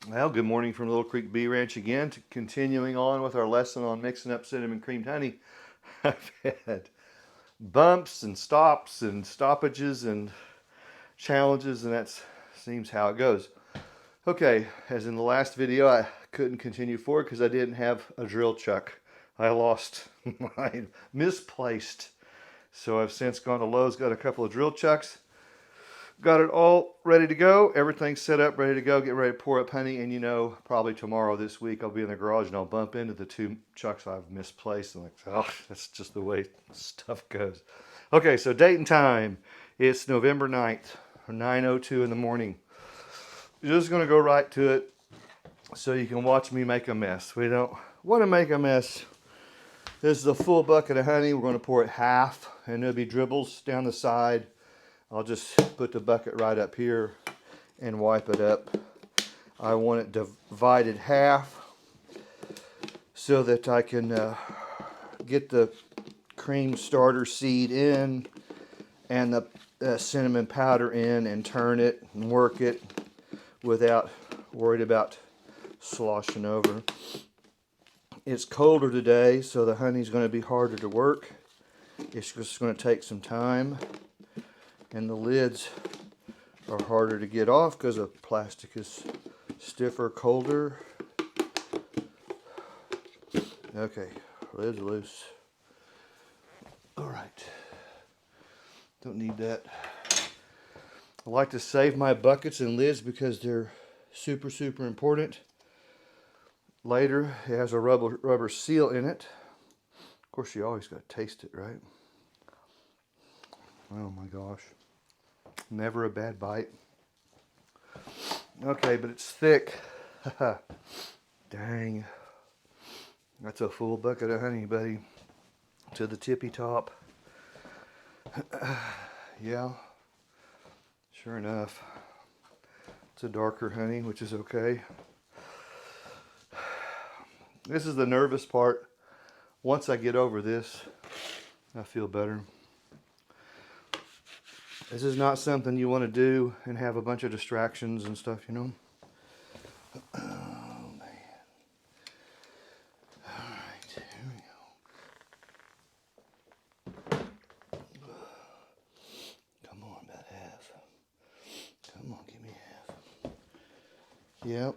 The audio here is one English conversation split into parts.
Well, good morning from Little Creek Bee Ranch again. Continuing on with our lesson on mixing up cinnamon creamed honey. I've had bumps and stops and stoppages and challenges, and that seems how it goes. Okay, as in the last video, I couldn't continue forward because I didn't have a drill chuck. I lost mine, misplaced. So I've since gone to Lowe's, got a couple of drill chucks. Got it all ready to go. Everything's set up, ready to go. Get ready to pour up honey. And you know, probably tomorrow this week, I'll be in the garage and I'll bump into the two chucks I've misplaced. And like, oh, that's just the way stuff goes. Okay, so date and time. It's November 9th, 9:02 in the morning. You're just going to go right to it so you can watch me make a mess. We don't want to make a mess. This is a full bucket of honey. We're going to pour it half, and there'll be dribbles down the side. I'll just put the bucket right up here and wipe it up. I want it divided half so that I can get the cream starter seed in and the cinnamon powder in and turn it and work it without worried about sloshing over. It's colder today, so the honey's going to be harder to work. It's just going to take some time. And the lids are harder to get off because the plastic is stiffer, colder. Okay, lids loose. All right, don't need that. I like to save my buckets and lids because they're super important. Later, it has a rubber seal in it. Of course, you always got to taste it, right? Oh my gosh. Never a bad bite. Okay, but it's thick. Dang. That's a full bucket of honey, buddy. To the tippy top. Yeah. Sure enough. It's a darker honey, which is okay. This is the nervous part. Once I get over this, I feel better. This is not something you want to do and have a bunch of distractions and stuff, you know. Oh, man. All right, here we go. Come on, about half. Come on, give me half. Yep.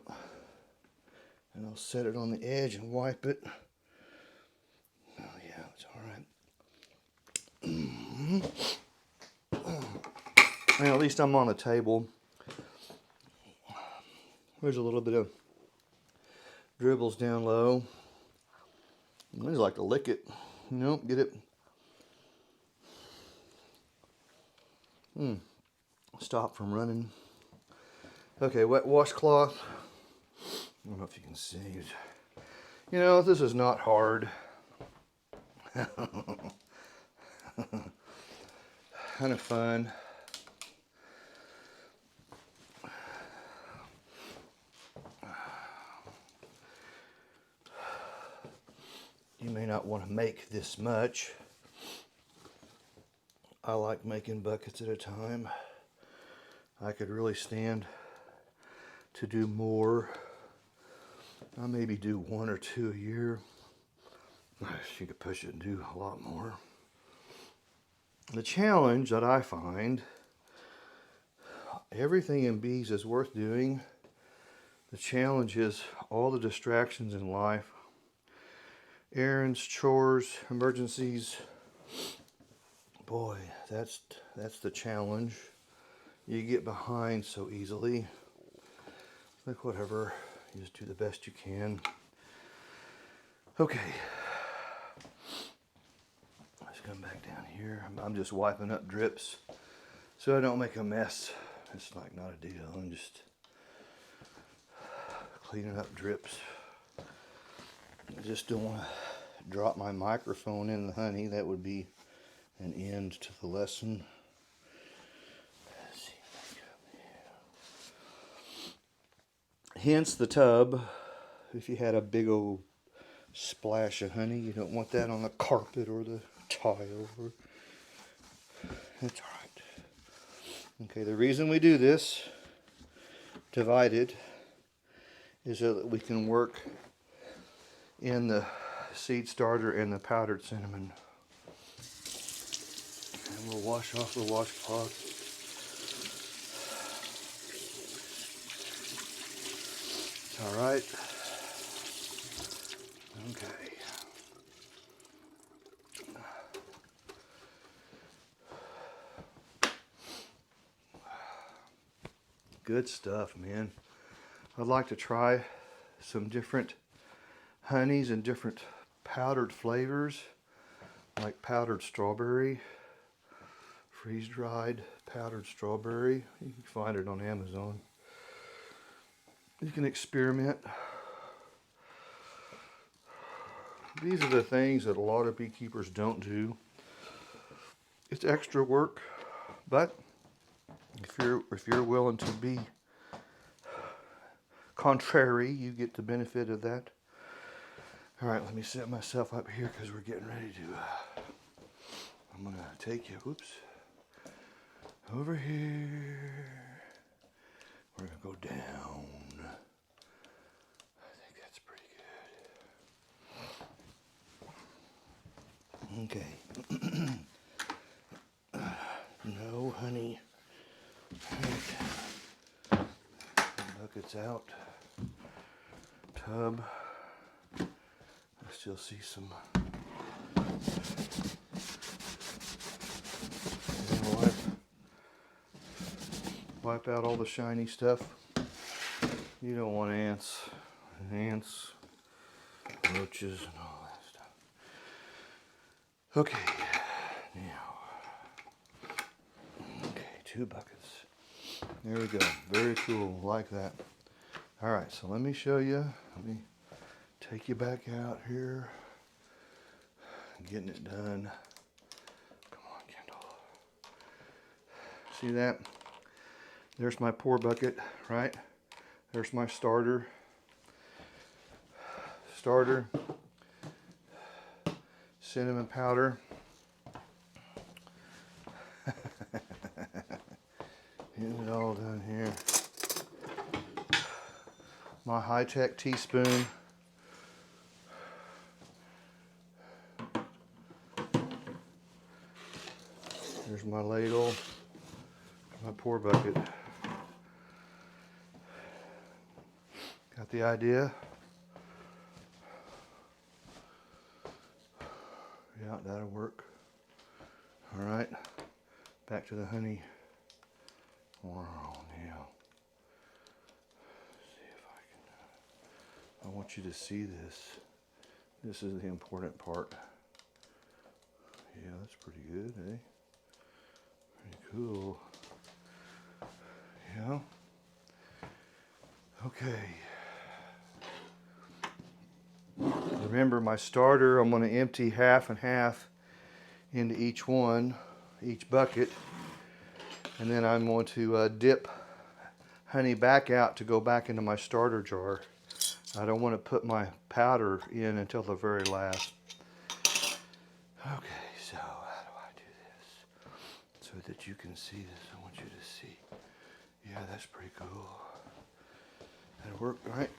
And I'll set it on the edge and wipe it. Oh, yeah, it's all right. Well, at least I'm on the table. There's a little bit of dribbles down low. I just like to lick it. Nope, get it. Stop from running. Okay, wet washcloth. I don't know if you can see it. You know, this is not hard. Kind of fun. You may not want to make this much. I like making buckets at a time. I could really stand to do more. I maybe do 1 or 2 a year. You could push it and do a lot more. The challenge that I find, everything in bees is worth doing. The challenge is all the distractions in life. Errands, chores, emergencies. Boy, that's the challenge. You get behind so easily. Like whatever, you just do the best you can. Okay. Let's come back down here. I'm just wiping up drips so I don't make a mess. It's like not a deal. I'm just cleaning up drips. I just don't want to drop my microphone in the honey. That would be an end to the lesson. Let's see if I come here. Hence the tub. If you had a big old splash of honey, you don't want that on the carpet or the tile. That's all right. Okay, the reason we do this, divided, is so that we can work in the seed starter and the powdered cinnamon. And we'll wash off the washcloth. All right. Okay. Good stuff, man. I'd like to try some different honeys and different powdered flavors, like powdered strawberry, freeze-dried powdered strawberry. You can find it on Amazon. You can experiment. These are the things that a lot of beekeepers don't do. It's extra work, but if you're willing to be contrary, you get the benefit of that. All right, let me set myself up here because we're getting ready to. I'm gonna take you. Whoops. Over here. We're gonna go down. I think that's pretty good. Okay. No honey. Right. Buckets out. Tub. I still see some. Wipe out all the shiny stuff. You don't want ants, roaches, and all that stuff. Okay, now, okay, 2 buckets. There we go. Very cool, like that. All right, so let me show you. Let me take you back out here. Getting it done. Come on, Kendall. See that? There's my pour bucket, right? There's my starter. Cinnamon powder. Getting it all done here. My high-tech teaspoon. There's my ladle. My pour bucket. Got the idea? Yeah, that'll work. All right, back to the honey. Wow, now. See if I can. I want you to see this. This is the important part. Yeah, that's pretty good, eh? Pretty cool. Yeah. Okay. Remember my starter, I'm going to empty half and half into each bucket. And then I'm going to dip honey back out to go back into my starter jar. I don't want to put my powder in until the very last. Okay, so how do I do this? So that you can see this, I want you to see. Yeah, that's pretty cool. That'll work, right?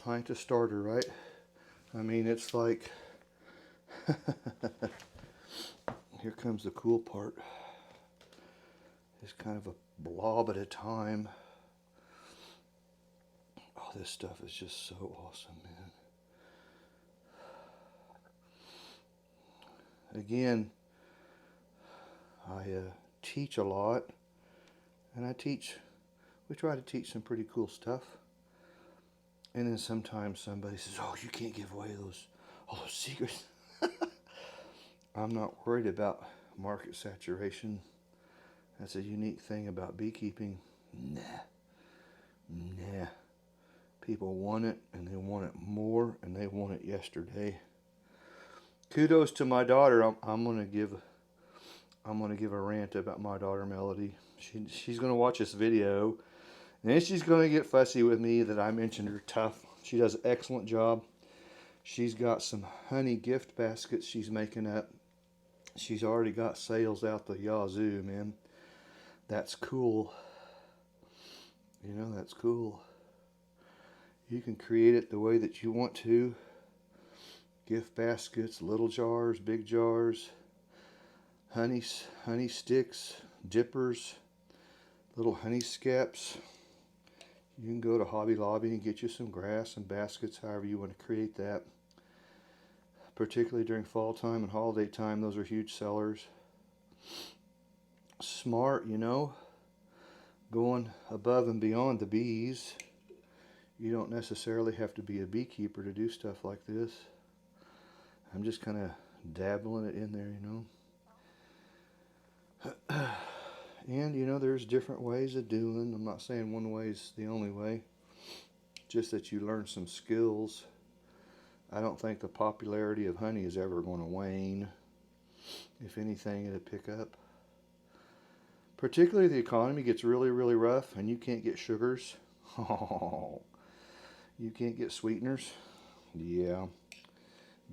Pint of starter, right? I mean, it's like, here comes the cool part. It's kind of a blob at a time. Oh, this stuff is just so awesome, man. Again, I teach a lot, and we try to teach some pretty cool stuff. And then sometimes somebody says, oh, you can't give away all those secrets. I'm not worried about market saturation. That's a unique thing about beekeeping. Nah. People want it, and they want it more, and they want it yesterday. Kudos to my daughter. I'm gonna give a rant about my daughter Melody. She's gonna watch this video, and then she's gonna get fussy with me that I mentioned her tough. She does an excellent job. She's got some honey gift baskets she's making up. She's already got sales out the yazoo, man. That's cool. You know, that's cool. You can create it the way that you want to. Gift baskets, little jars, big jars, honey sticks, dippers, little honey skeps. You can go to Hobby Lobby and get you some grass and baskets, however you want to create that. Particularly during fall time and holiday time, those are huge sellers. Smart, you know, going above and beyond the bees. You don't necessarily have to be a beekeeper to do stuff like this. I'm just kind of dabbling it in there, you know. And, you know, there's different ways of doing. I'm not saying one way is the only way. Just that you learn some skills. I don't think the popularity of honey is ever going to wane. If anything, it'll pick up. Particularly the economy gets really, really rough and you can't get sugars. Oh, you can't get sweeteners. Yeah.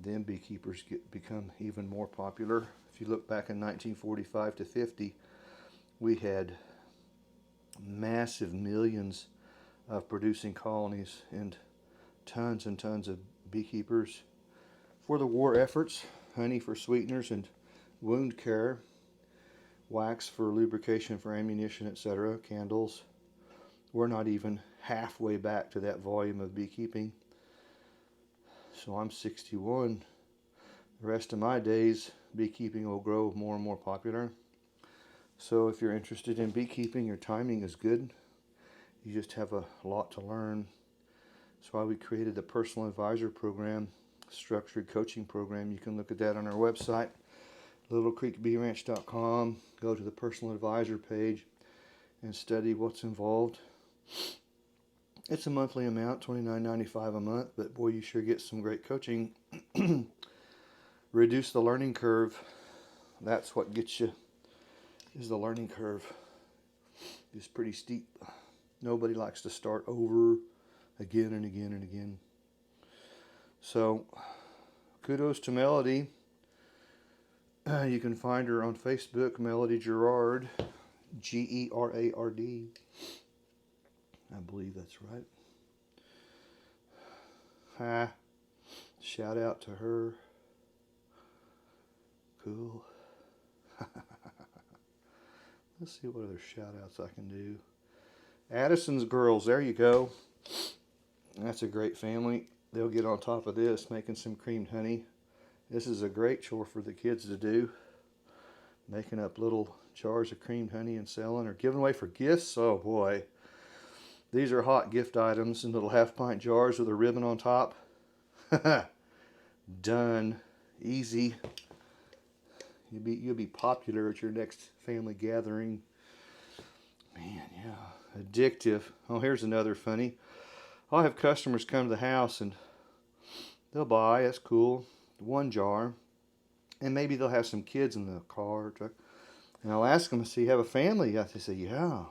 Then beekeepers become even more popular. If you look back in 1945 to 50, we had massive millions of producing colonies and tons of beekeepers for the war efforts, honey for sweeteners and wound care, wax for lubrication for ammunition, etc., candles. We're not even halfway back to that volume of beekeeping. So I'm 61. The rest of my days, beekeeping will grow more and more popular. So if you're interested in beekeeping, your timing is good. You just have a lot to learn. That's why we created the Personal Advisor Program, structured coaching program. You can look at that on our website, littlecreekbeeranch.com. Go to the Personal Advisor page and study what's involved. It's a monthly amount, $29.95 a month, but boy, you sure get some great coaching. Reduce the learning curve. That's what gets you, is the learning curve. It's pretty steep. Nobody likes to start over again and again and again. So, kudos to Melody. You can find her on Facebook, Melody Gerard, Gerard. I believe that's right. Ha. Shout out to her. Cool. Let's see what other shout outs I can do. Addison's Girls, there you go. That's a great family. They'll get on top of this, making some creamed honey. This is a great chore for the kids to do. Making up little jars of creamed honey and selling or giving away for gifts. Oh boy. These are hot gift items in little half-pint jars with a ribbon on top. Done. Easy. You'll be popular at your next family gathering. Man, yeah. Addictive. Oh, here's another funny. I'll have customers come to the house and they'll buy, that's cool, one jar. And maybe they'll have some kids in the car or truck. And I'll ask them, so you have a family? They say, yeah.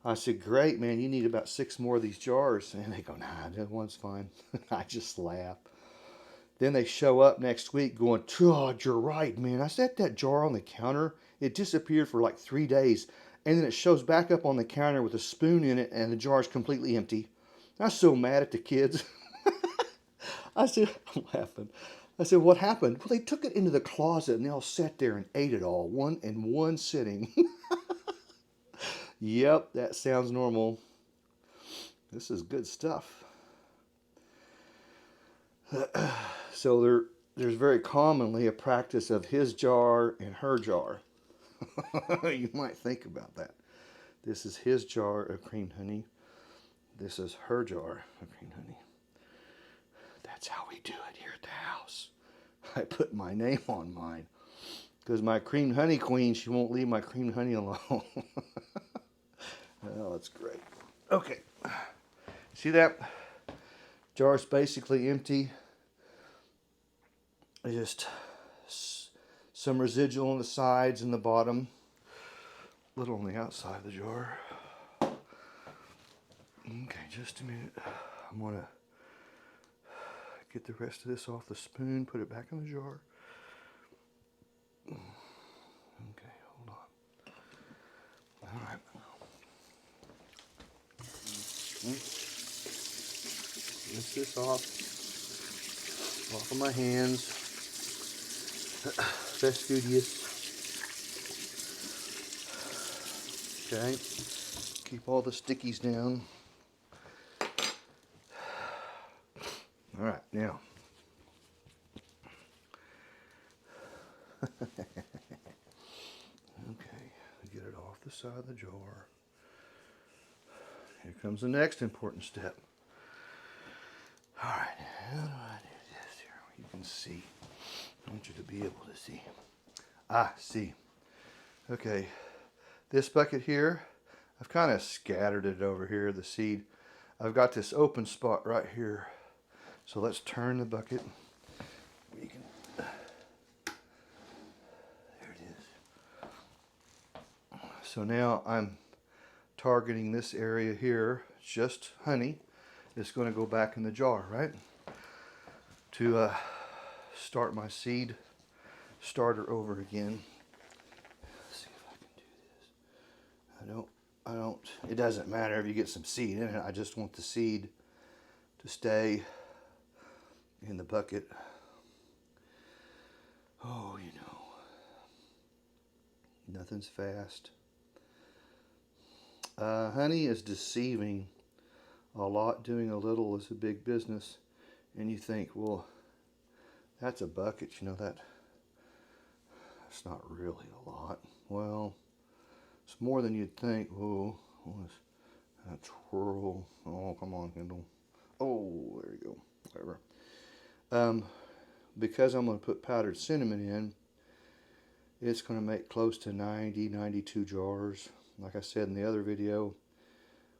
I said, great, man, you need about 6 more of these jars. And they go, nah, that one's fine. I just laugh. Then they show up next week going, oh, you're right, man. I set that jar on the counter. It disappeared for like 3 days. And then it shows back up on the counter with a spoon in it and the jar's completely empty. I was so mad at the kids. I said, I'm laughing. I said, what happened? Well, they took it into the closet and they all sat there and ate it all, one in one sitting. Yep, that sounds normal. This is good stuff. So there's very commonly a practice of his jar and her jar. You might think about that. This is his jar of creamed honey. This is her jar of creamed honey. That's how we do it here at the house. I put my name on mine. Because my creamed honey queen, she won't leave my creamed honey alone. Oh, that's great. Okay. See that? Jar's basically empty. Just some residual on the sides and the bottom. A little on the outside of the jar. Okay, just a minute. I'm going to get the rest of this off the spoon, put it back in the jar. Okay, hold on. All right. rinse this off of my hands. Fastidious. Okay, keep all the stickies down. All right, now. Okay, get it off the side of the jar. Here comes the next important step. All right, how do I do this here? You can see. I want you to be able to see. Ah, see. Okay, this bucket here, I've kind of scattered it over here, the seed. I've got this open spot right here. So let's turn the bucket. We can, there it is. So now I'm targeting this area here, just honey. It's going to go back in the jar, right? To start my seed starter over again. Let's see if I can do this. I don't, it doesn't matter if you get some seed in it. I just want the seed to stay in the bucket. Oh, you know, nothing's fast. Honey is deceiving a lot. Doing a little is a big business. And you think, well, that's a bucket, you know, that's not really a lot. Well, it's more than you'd think. Whoa, what's that twirl? Oh, come on, Kendall. Oh, there you go. Whatever. Because I'm going to put powdered cinnamon in, it's going to make close to 92 jars. Like I said in the other video,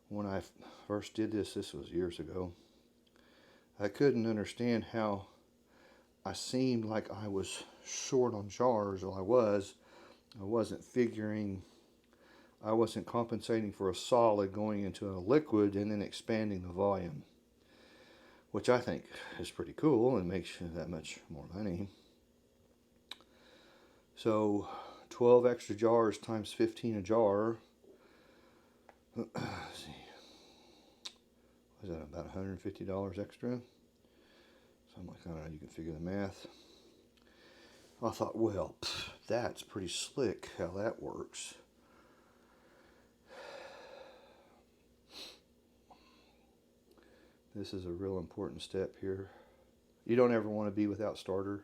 when I first did this was years ago, I couldn't understand how I seemed like I was short on jars. Well, I wasn't figuring, I wasn't compensating for a solid going into a liquid and then expanding the volume, which I think is pretty cool and makes you that much more money. So 12 extra jars times 15 a jar. Let's see. Was that about $150 extra? Something like that. You can figure the math. I thought, well, that's pretty slick how that works. This is a real important step here. You don't ever want to be without starter.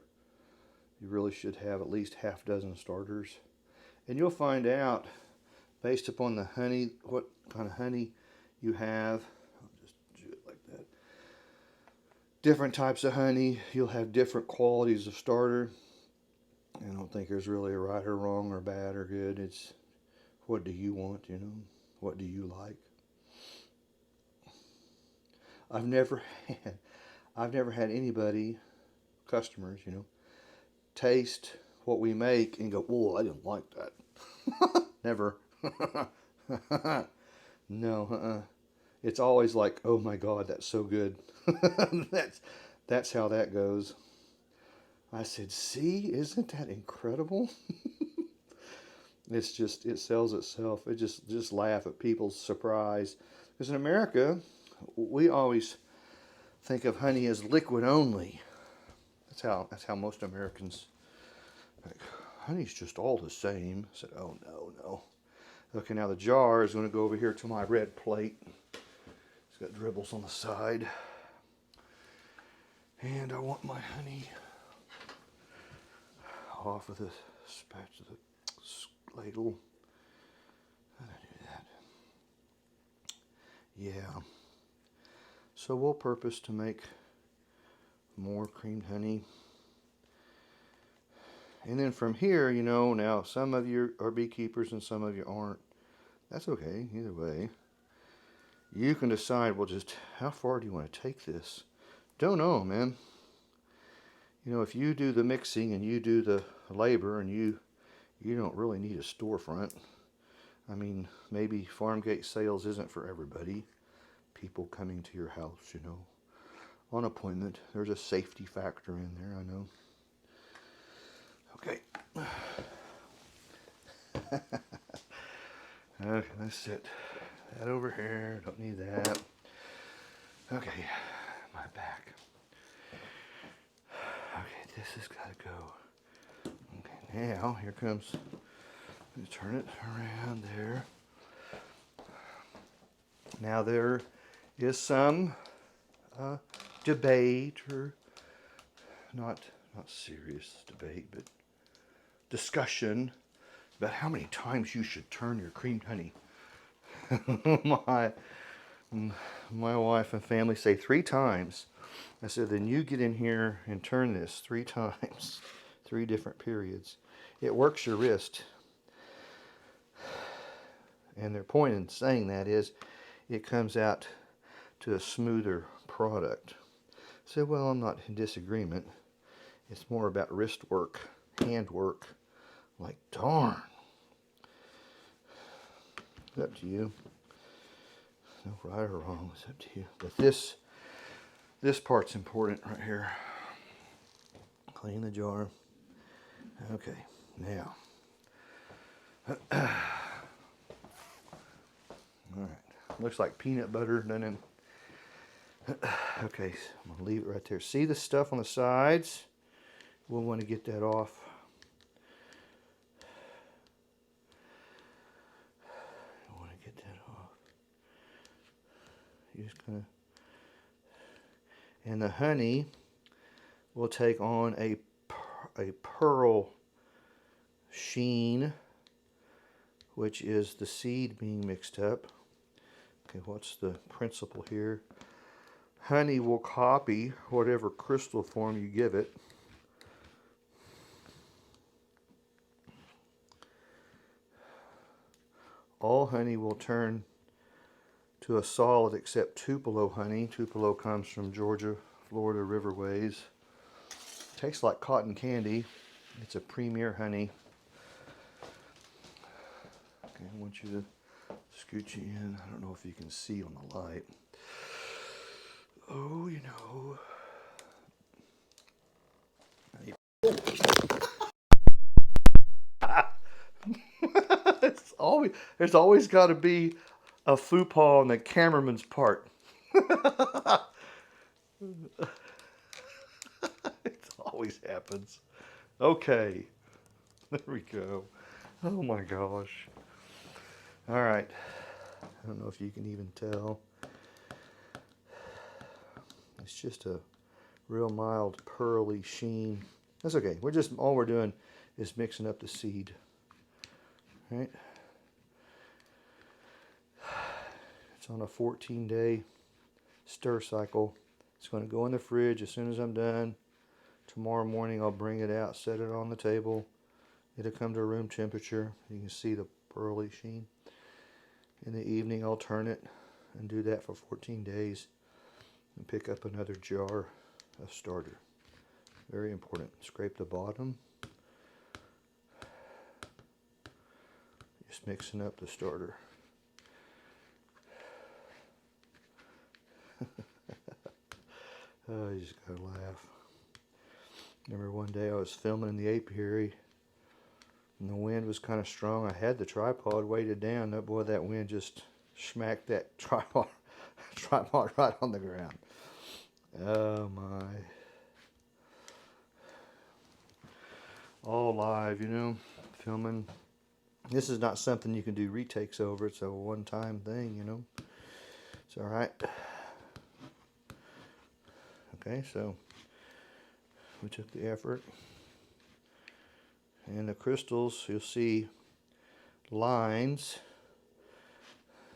You really should have at least half dozen starters. And you'll find out, based upon the honey, what kind of honey you have. I'll just do it like that. Different types of honey, you'll have different qualities of starter. I don't think there's really a right or wrong or bad or good. It's what do you want, you know? What do you like? I've never had anybody, customers, you know, taste what we make and go, "Whoa, I didn't like that." Never. No, It's always like, "Oh my God, that's so good." That's how that goes. I said, "See, isn't that incredible?" It's just, it sells itself. It just laugh at people's surprise. Because in America, we always think of honey as liquid only. That's how most Americans, like, honey's just all the same. I said, oh no. Okay, now the jar is going to go over here to my red plate. It's got dribbles on the side. And I want my honey off of the spatula, ladle. How do I do that? Yeah. So we'll purpose to make more creamed honey. And then from here, you know, now some of you are beekeepers and some of you aren't. That's okay, either way. You can decide, well, just how far do you want to take this? Don't know, man. You know, if you do the mixing and you do the labor and you don't really need a storefront. I mean, maybe farm gate sales isn't for everybody. People coming to your house, you know, on appointment. There's a safety factor in there, I know. Okay. Okay, let's set that over here. Don't need that. Okay, my my back. Okay, this has got to go. Okay, now here comes, let me turn it around there. Now there is some debate, or not serious debate, but discussion about how many times you should turn your creamed honey. My wife and family say 3 times. I said, then you get in here and turn this 3 times, 3 different periods. It works your wrist. And their point in saying that is it comes out to a smoother product. I said, well, I'm not in disagreement. It's more about wrist work, hand work. Like, darn. It's up to you. No right or wrong, it's up to you. But this part's important right here. Clean the jar. Okay, now. All right, looks like peanut butter, doesn't it? Okay, so I'm gonna leave it right there. See the stuff on the sides? We'll want to get that off. I want to get that off. You're just gonna, and the honey will take on a pearl sheen, which is the seed being mixed up. Okay, what's the principle here? Honey will copy whatever crystal form you give it. All honey will turn to a solid except Tupelo honey. Tupelo comes from Georgia, Florida riverways. Tastes like cotton candy. It's a premier honey. Okay, I want you to scoot you in. I don't know if you can see on the light. Oh, you know. There's always got to be a faux pas on the cameraman's part. It always happens. Okay. There we go. Oh my gosh. All right. I don't know if you can even tell. It's just a real mild pearly sheen. That's okay. All we're doing is mixing up the seed. All right. It's on a 14-day stir cycle. It's going to go in the fridge as soon as I'm done. Tomorrow morning I'll bring it out, set it on the table. It'll come to room temperature. You can see the pearly sheen. In the evening I'll turn it and do that for 14 days and pick up another jar of starter. Very important. Scrape the bottom. Just mixing up the starter. Oh, you just gotta laugh. Remember one day I was filming in the apiary and the wind was kind of strong. I had the tripod weighted down. Oh boy, that wind just smacked that tripod right on the ground. Oh my. All live, you know, filming. This is not something you can do retakes over. It's a one-time thing, you know. It's all right. Okay, so we took the effort. And the crystals, you'll see lines.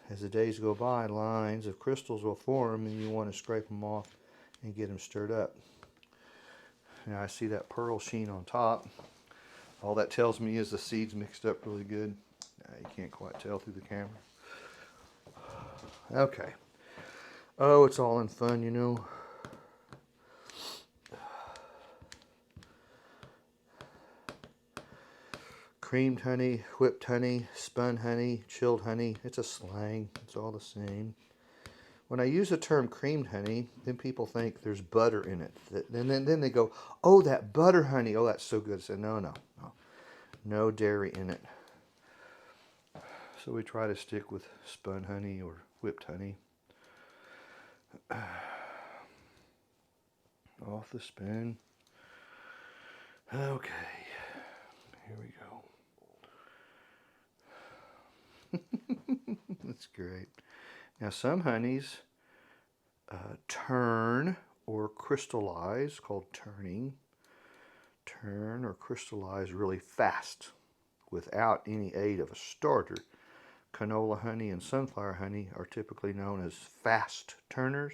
As the days go by, lines of crystals will form and you want to scrape them off and get them stirred up. Now I see that pearl sheen on top. All that tells me is the seeds mixed up really good. You can't quite tell through the camera. Okay. Oh, it's all in fun, you know. Creamed honey, whipped honey, spun honey, chilled honey. It's a slang. It's all the same. When I use the term creamed honey, then people think there's butter in it. And then they go, oh, that butter honey. Oh, that's so good. I said, no. No dairy in it. So we try to stick with spun honey or whipped honey. off the spoon. Okay, here we go. That's great. Now some honeys turn or crystallize, called turning. Turn or crystallize really fast without any aid of a starter. Canola honey and sunflower honey are typically known as fast turners.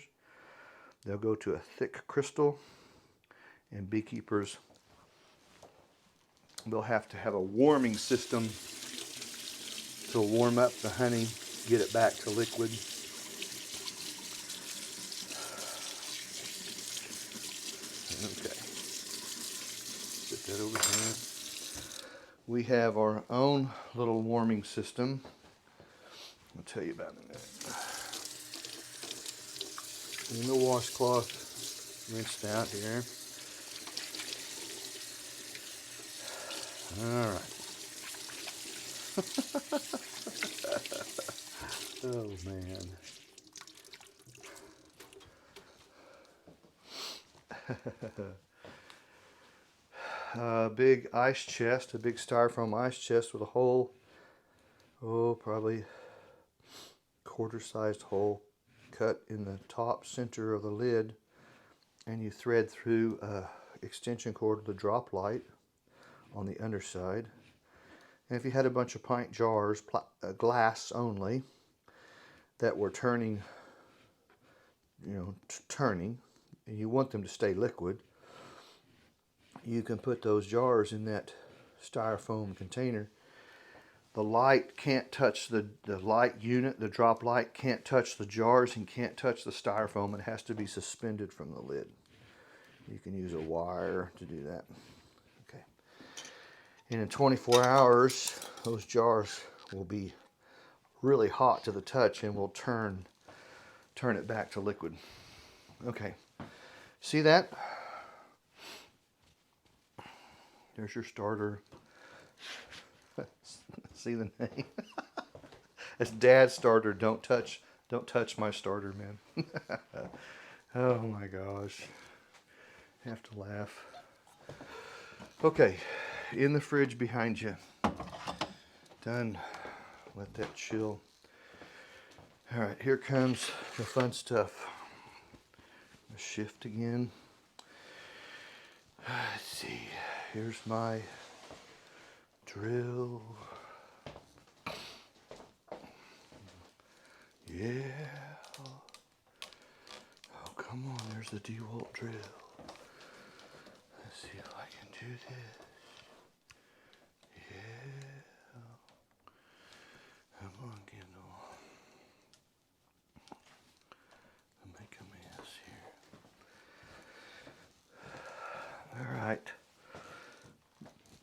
They'll go to a thick crystal, and beekeepers will have to have a warming system to warm up the honey, get it back to liquid. Okay, put that over here. We have our own little warming system. I'll tell you about it in a minute. In the washcloth, rinsed out here. All right. Oh man. Big ice chest, a big styrofoam ice chest with a hole, probably quarter-sized hole cut in the top center of the lid, and you thread through a extension cord with a drop light on the underside. And if you had a bunch of pint jars, glass only, that were turning, turning, and you want them to stay liquid, you can put those jars in that styrofoam container. The light can't touch the light unit, the drop light can't touch the jars and can't touch the styrofoam. It has to be suspended from the lid. You can use a wire to do that. Okay. And in 24 hours, those jars will be really hot to the touch and will turn it back to liquid. Okay. See that? There's your starter. See the name? It's Dad's starter. Don't touch my starter, man. Oh my gosh. I have to laugh. Okay, in the fridge behind you. Done. Let that chill. All right, here comes the fun stuff. Shift again. Let's see. Here's my drill. Yeah. Oh, come on. There's the DeWalt drill. Let's see if I can do this. Yeah. Come on, Kendall. I'll make a mess here. All right.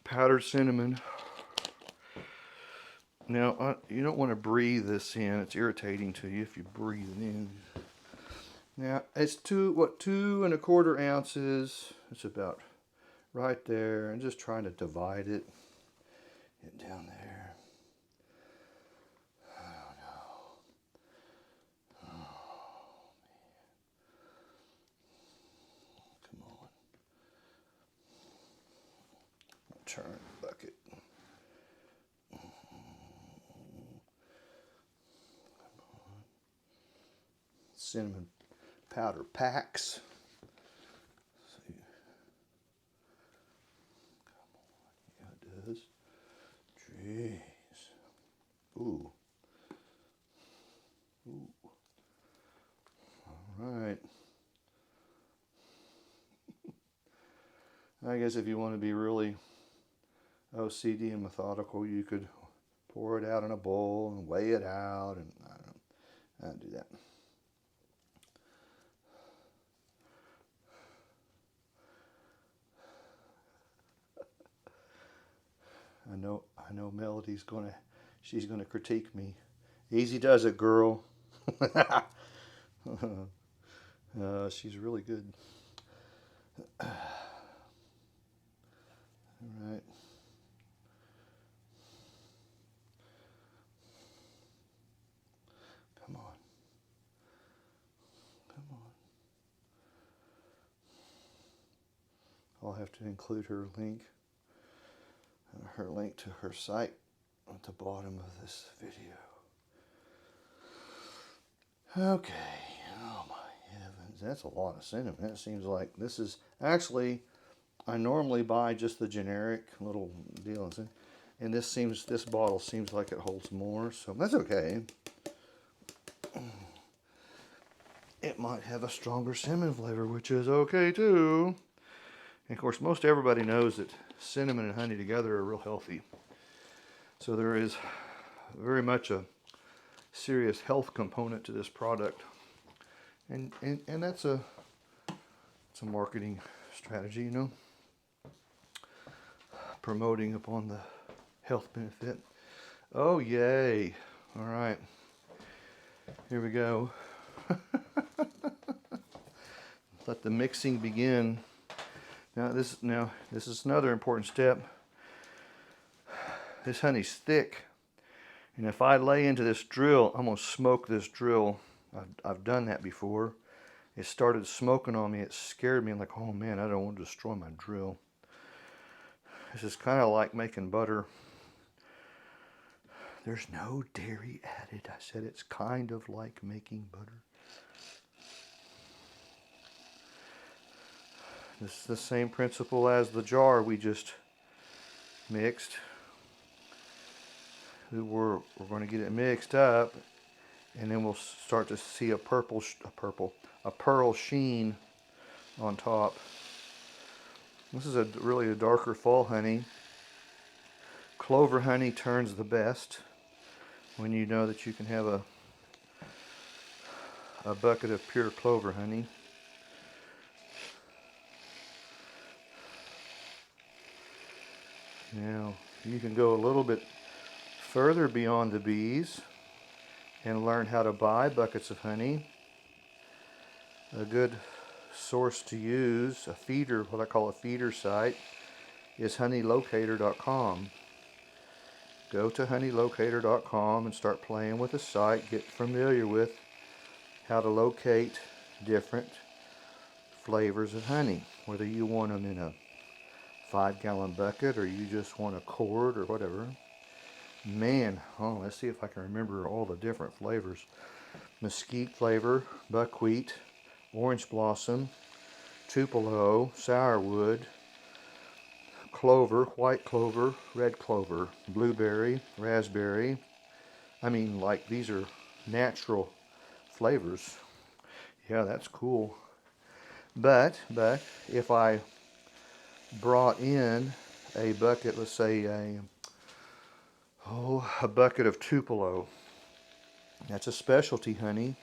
Powdered cinnamon. Now, you don't want to breathe this in. It's irritating to you if you breathe it in. Now, it's 2 1/4 ounces. It's about right there. I'm just trying to divide it. Get down there. Oh, no. Oh, man. Come on. Turn the bucket. Cinnamon powder packs. See. Come on. Yeah, it does. Jeez. Ooh. Ooh. All right. I guess if you want to be really OCD and methodical, you could pour it out in a bowl and weigh it out, and I don't do that. I know Melody's she's gonna critique me. Easy does it, girl. She's really good. All right. Come on. Come on. I'll have to include her link to her site at the bottom of this video. Okay, oh my heavens, that's a lot of cinnamon. It seems like this is, actually, I normally buy just the generic little deal, and this bottle seems like it holds more, so that's okay. It might have a stronger cinnamon flavor, which is okay too. And of course, most everybody knows that cinnamon and honey together are real healthy. So there is very much a serious health component to this product. And that's it's a marketing strategy, you know. Promoting upon the health benefit. Oh, yay. All right. Here we go. Let the mixing begin. Now this is another important step. This honey's thick, and if I lay into this drill, I'm gonna smoke this drill. I've done that before. It started smoking on me. It scared me. I'm like, oh man, I don't want to destroy my drill. This is kind of like making butter. There's no dairy added. I said it's kind of like making butter. This is the same principle as the jar we just mixed. We're going to get it mixed up, and then we'll start to see a pearl sheen on top. This is really a darker fall honey. Clover honey turns the best when you know that you can have a bucket of pure clover honey. Now, you can go a little bit further beyond the bees and learn how to buy buckets of honey. A good source to use, a feeder, what I call a feeder site, is honeylocator.com. Go to honeylocator.com and start playing with the site. Get familiar with how to locate different flavors of honey, whether you want them in a 5-gallon bucket or you just want a quart or whatever. Man, oh, let's see if I can remember all the different flavors. Mesquite flavor, buckwheat, orange blossom, tupelo, sourwood, clover, white clover, red clover, blueberry, raspberry. I mean, like, these are natural flavors. Yeah, that's cool. But if I brought in a bucket, let's say a bucket of tupelo. That's a specialty honey,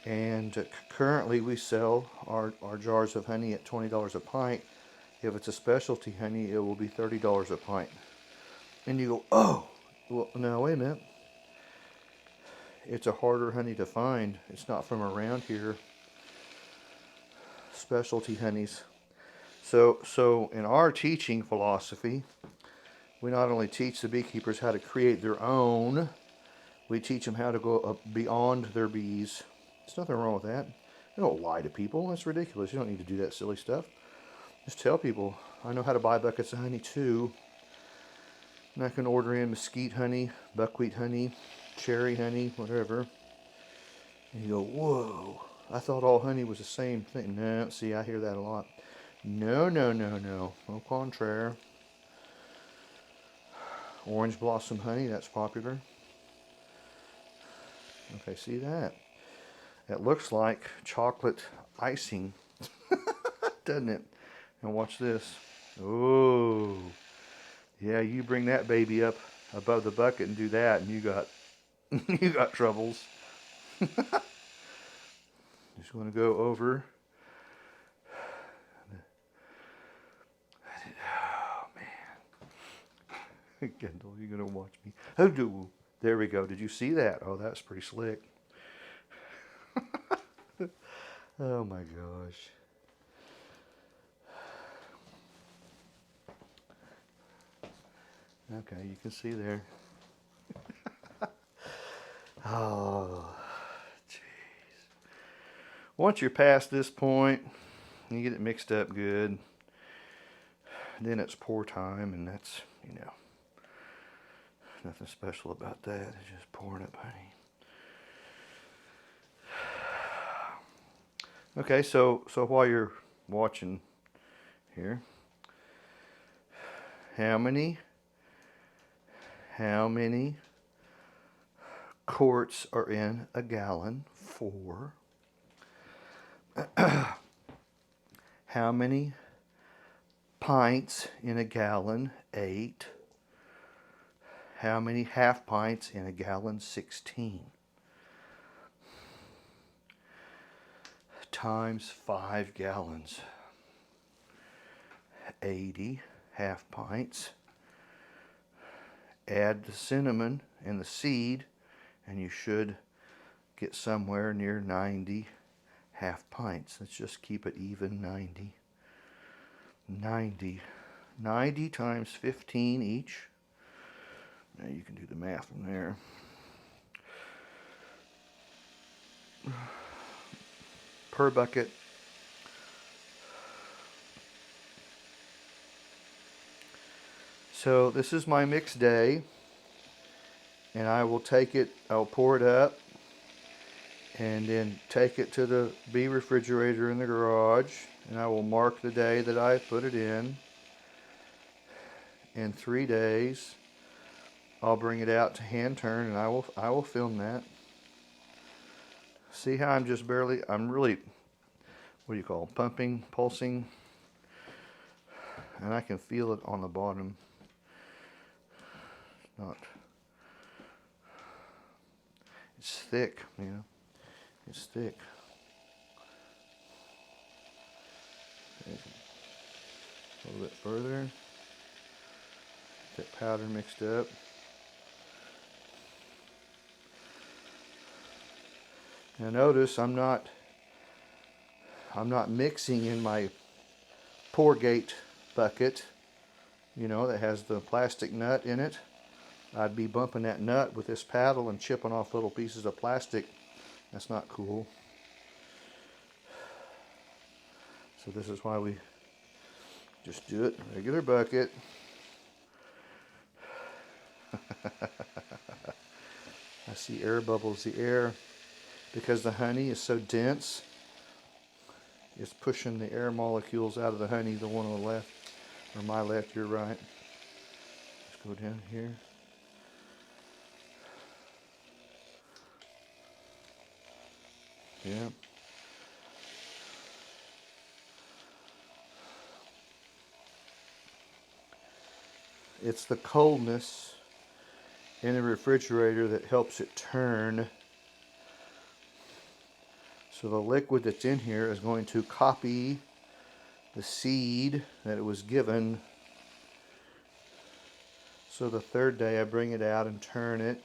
and currently we sell our jars of honey at $20 a pint. If it's a specialty honey, it will be $30 a pint. And you go, oh, well, no, wait a minute. It's a harder honey to find. It's not from around here. Specialty honeys. So in our teaching philosophy, we not only teach the beekeepers how to create their own, we teach them how to go beyond their bees. There's nothing wrong with that. You don't lie to people. That's ridiculous. You don't need to do that silly stuff. Just tell people, I know how to buy buckets of honey too. And I can order in mesquite honey, buckwheat honey, cherry honey, whatever. And you go, whoa, I thought all honey was the same thing. No, see, I hear that a lot. No. Au contraire. Orange blossom honey, that's popular. Okay, see that? It looks like chocolate icing, doesn't it? And watch this. Oh, yeah, you bring that baby up above the bucket and do that, and you got you got troubles. Just want to go over. Oh man, Kendall, you're gonna watch me. Oh, there we go. Did you see that? Oh, that's pretty slick. Oh my gosh. Okay, you can see there. Oh, jeez. Once you're past this point, you get it mixed up good. then it's pour time, and that's, you know, nothing special about that. It's just pouring up honey. Okay, so while you're watching here, how many quarts are in a gallon? 4. How many pints in a gallon? 8. How many half pints in a gallon? 16. Times 5 gallons. 80 half pints. Add the cinnamon and the seed, and you should get somewhere near 90 half pints. Let's just keep it even. 90 times 15 each. Now you can do the math from there. Per bucket. So this is my mix day, and I will take it, I'll pour it up, and then take it to the bee refrigerator in the garage, and I will mark the day that I put it in. In 3 days, I'll bring it out to hand turn, and I will film that. See how I'm just barely, I'm really, what do you call, pumping, pulsing, and I can feel it on the bottom. It's thick, you know, it's thick. A little bit further. That powder mixed up. Now notice I'm not mixing in my pour gate bucket, you know, that has the plastic nut in it. I'd be bumping that nut with this paddle and chipping off little pieces of plastic. That's not cool. So this is why we just do it in a regular bucket. I see air bubbles. The air, because the honey is so dense, is pushing the air molecules out of the honey. The one on the left, or my left, your right. Let's go down here. Yeah. It's the coldness in the refrigerator that helps it turn. So the liquid that's in here is going to copy the seed that it was given. So the 3rd day I bring it out and turn it.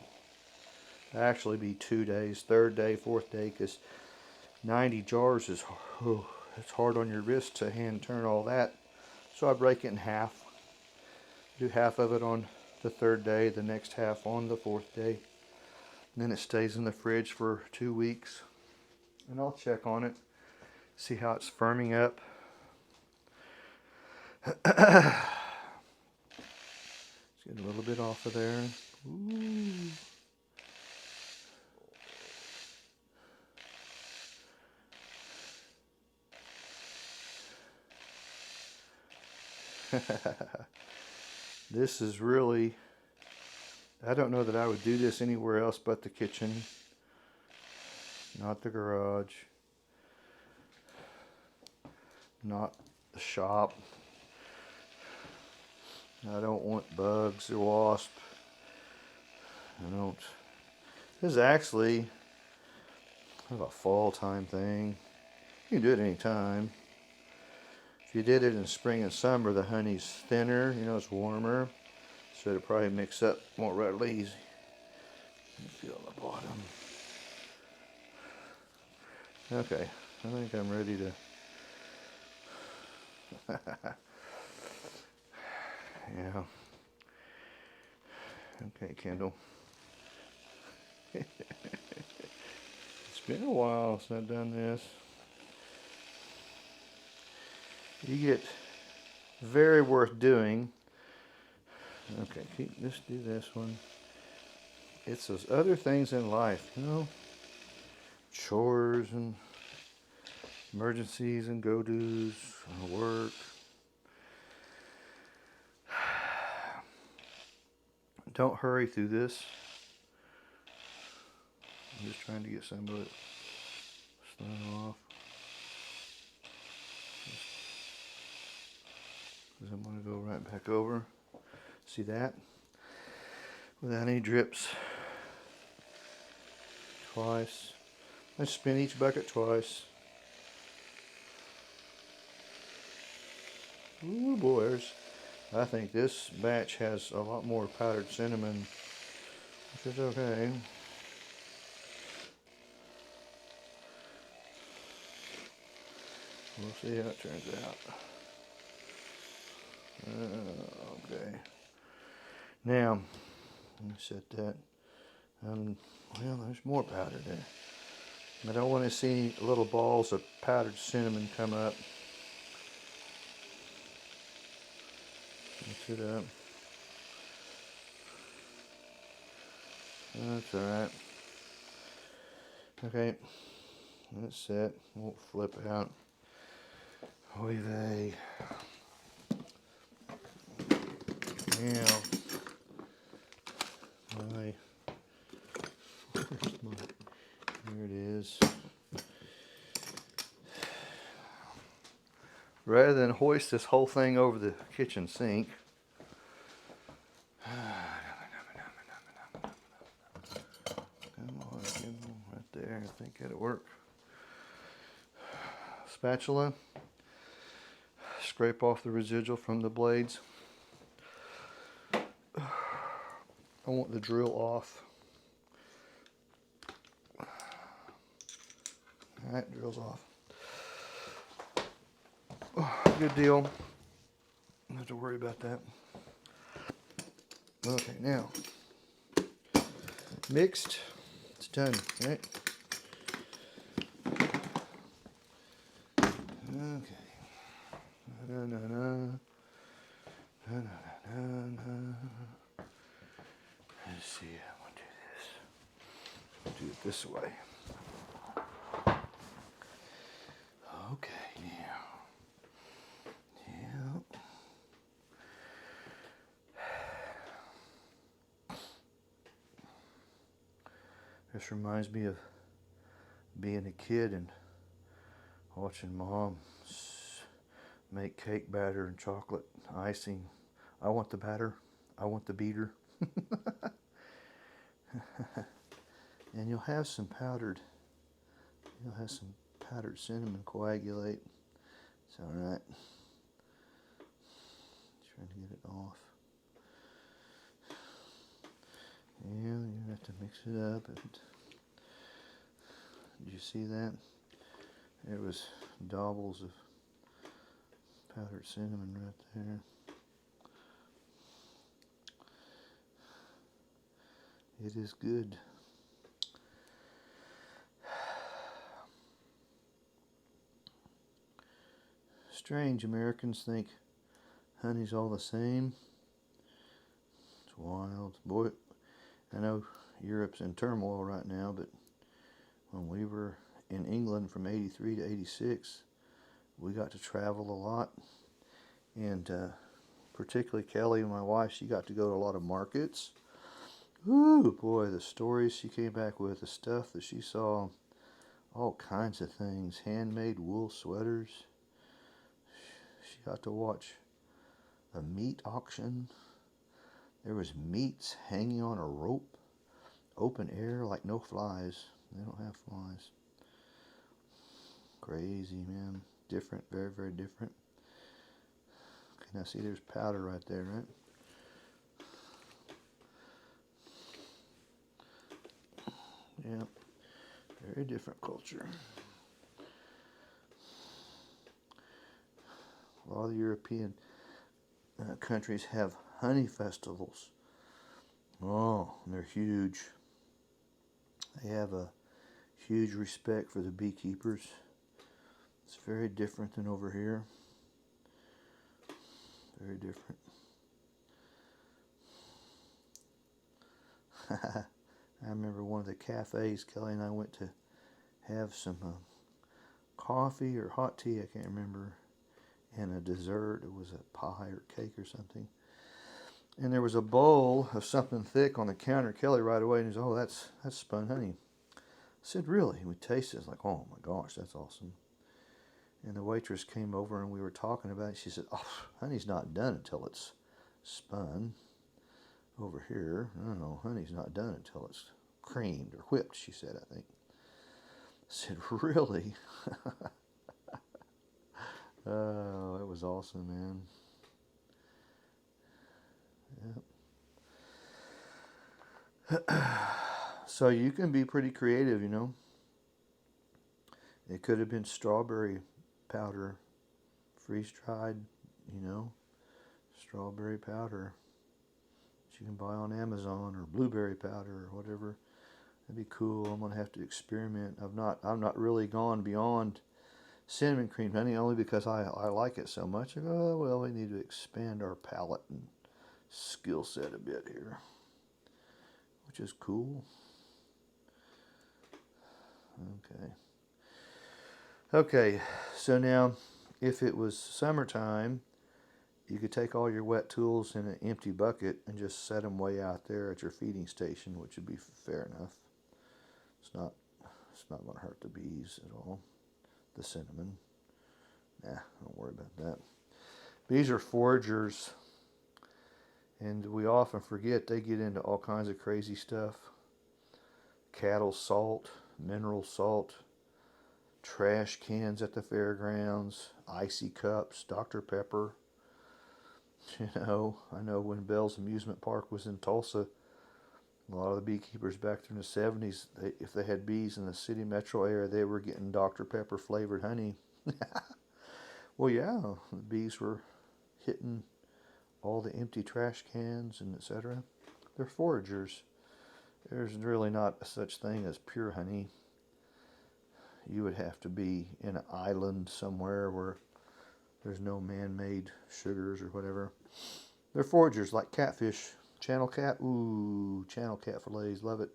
It'll actually be 2 days, 3rd day, 4th day, because 90 jars is, it's hard on your wrist to hand turn all that. So I break it in half. Do half of it on the 3rd day, the next half on the 4th day. And then it stays in the fridge for 2 weeks. And I'll check on it, see how it's firming up. Let's get a little bit off of there. Ooh. This is really, I don't know that I would do this anywhere else but the kitchen, not the garage, not the shop. I don't want bugs or wasps. This is actually kind of a fall time thing. You can do it anytime. If you did it in spring and summer, the honey's thinner, you know, it's warmer, so it'll probably mix up more readily easy. You feel the bottom. Okay, I think I'm ready to. Yeah. Okay, Kendall. It's been a while since I've done this. You get Very worth doing. Okay, let's do this one. It's those other things in life, you know, chores and emergencies and go-dos, work. Don't hurry through this. I'm just trying to get some of it off. Because I'm going to go right back over. See that? Without any drips. Twice. Let's spin each bucket twice. Ooh, boy, I think this batch has a lot more powdered cinnamon, which is okay. We'll see how it turns out. Okay. Now, let me set that. Well, there's more powder there. But I want to see little balls of powdered cinnamon come up. Mix it up. That's alright. Okay. That's set. We'll flip out. Oy vey. Now, here it is. Rather than hoist this whole thing over the kitchen sink, come on, right there. I think that'll work. Spatula. Scrape off the residual from the blades. I want the drill off. Alright, drill's off. Good deal. Don't have to worry about that. Okay, now mixed. It's done, right? Okay. Na, na, na. Na, na, na, na. Let's see. I'm gonna do this. I'll do it this way. Okay, now. Yeah. This reminds me of being a kid and watching Mom make cake batter and chocolate icing. I want the batter. I want the beater. And you'll have some powdered cinnamon coagulate. It's alright. Trying to get it off. Yeah, you have to mix it up. Did you see that? There was daubles of powdered cinnamon right there. It is good. Strange, Americans think honey's all the same. It's wild. Boy, I know Europe's in turmoil right now, but when we were in England from 83 to 86, we got to travel a lot. And particularly Kelly, my wife, she got to go to a lot of markets. Ooh, boy, the stories she came back with, the stuff that she saw, all kinds of things, handmade wool sweaters. She got to watch a meat auction. There was meats hanging on a rope, open air, like no flies. They don't have flies. Crazy, man. Different, very, very different. Okay, now see, there's powder right there, right? Yeah, very different culture. A lot of the European countries have honey festivals. Oh, they're huge. They have a huge respect for the beekeepers. It's very different than over here. Very different. I remember one of the cafes Kelly and I went to have some coffee or hot tea, I can't remember, and a dessert. It was a pie or cake or something. And there was a bowl of something thick on the counter. Kelly right away and he said, "Oh, that's spun honey." I said, "Really?" We tasted it. It's like, "Oh my gosh, that's awesome." And the waitress came over and we were talking about it. She said, "Oh, honey's not done until it's spun. Over here, I don't know, honey's not done until it's creamed or whipped," she said, I think. I said, "Really?" Oh, it was awesome, man. Yep. So you can be pretty creative, you know. It could have been strawberry powder, freeze-dried, you know, strawberry powder that you can buy on Amazon, or blueberry powder or whatever. That'd be cool. I'm gonna have to experiment. I'm not really gone beyond cinnamon cream honey, only because I like it so much. I go, oh, well, we need to expand our palate and skill set a bit here, which is cool. Okay, so now if it was summertime, you could take all your wet tools in an empty bucket and just set them way out there at your feeding station, which would be fair enough. It's not going to hurt the bees at all. The cinnamon. Nah, don't worry about that. Bees are foragers, and we often forget they get into all kinds of crazy stuff. Cattle salt, mineral salt, trash cans at the fairgrounds, icy cups, Dr. Pepper. You know, I know when Bell's Amusement Park was in Tulsa, a lot of the beekeepers back there in the 70s, if they had bees in the city metro area, they were getting Dr. Pepper flavored honey. Well, yeah, the bees were hitting all the empty trash cans and etc. They're foragers. There's really not such thing as pure honey. You would have to be in an island somewhere where there's no man-made sugars or whatever. They're foragers like catfish. Channel cat, ooh, channel cat fillets, love it.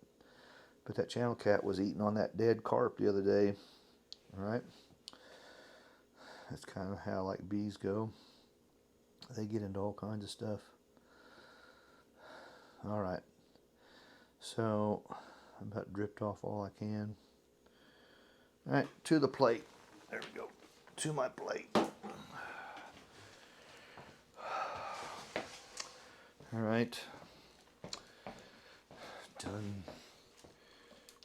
But that channel cat was eating on that dead carp the other day. All right, that's kind of how like bees go. They get into all kinds of stuff. All right, so I'm about dripped off all I can. All right, to the plate. There we go. To my plate. All right. Done.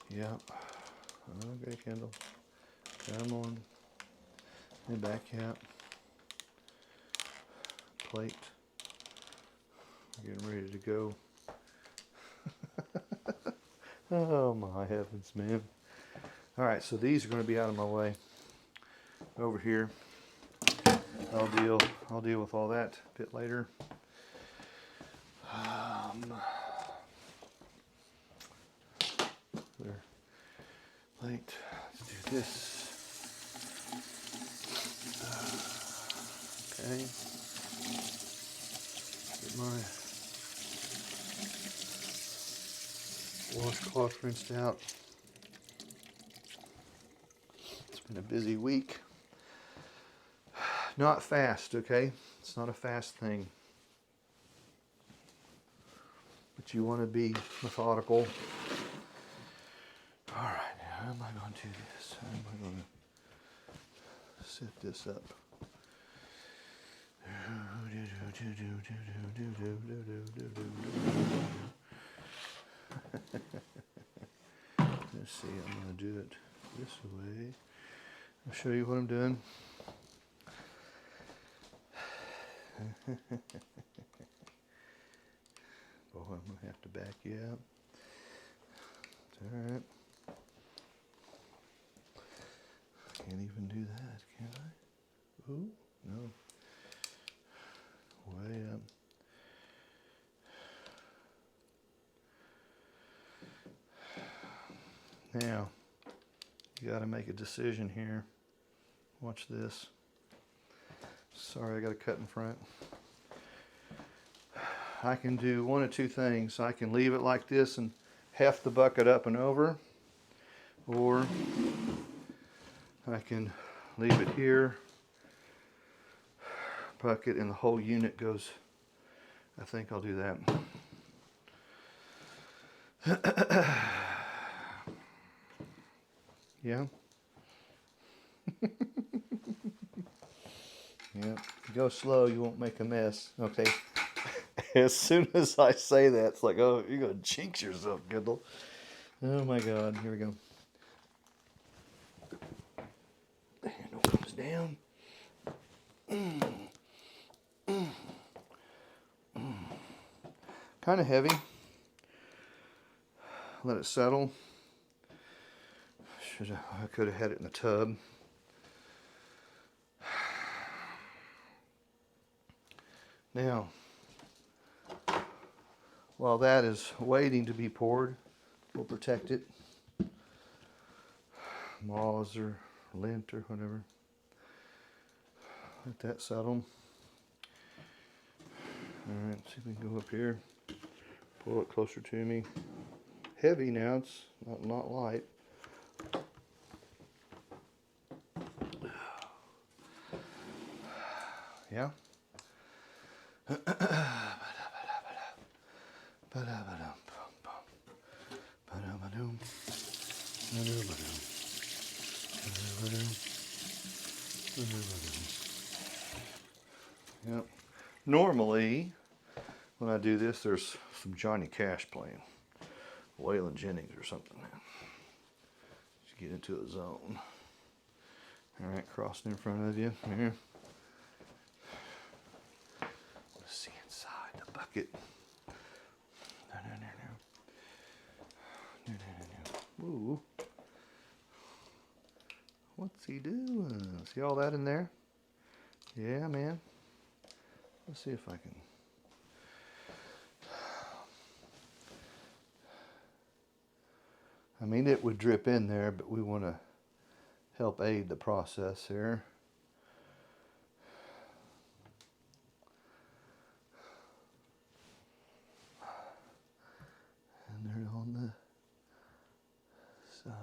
Yep. Okay, Kendall. Come on. And back out. Plate. Getting ready to go. Oh my heavens, man. All right, so these are going to be out of my way. Over here. I'll deal with all that a bit later. There. Plate. Let's do this. Okay. Get my washcloth rinsed out. It's been a busy week. Not fast, okay? It's not a fast thing. But you want to be methodical. All right, now how am I going to do this? How am I going to set this up? Let's see, I'm going to do it this way. I'll show you what I'm doing. Boy, I'm going to have to back you up. It's all right. Can't even do that, can I? Ooh, no. Way up. Now, you got to make a decision here. Watch this. Sorry, I got to cut in front. I can do one of two things. I can leave it like this and heft the bucket up and over, or I can leave it here, bucket, and the whole unit goes. I think I'll do that. Yeah. Yeah. Go slow, you won't make a mess. Okay. As soon as I say that, it's like, oh, you're gonna jinx yourself, Kendall. Oh my God. Here we go. The handle comes down. Kind of heavy. Let it settle. I could have had it in the tub. Now, while that is waiting to be poured, we'll protect it. Moths or lint or whatever. Let that settle. Alright, see if we can go up here. Pull it closer to me. Heavy now, it's not light. Yeah? Yep. Normally, when I do this, there's some Johnny Cash playing. Waylon Jennings or something. Just get into a zone. Alright, crossing in front of you. Here. Let's see inside the bucket. Ooh. What's he doing? See all that in there? Yeah, man. Let's see if I can. I mean, it would drip in there, but we want to help aid the process here. And they're on the side.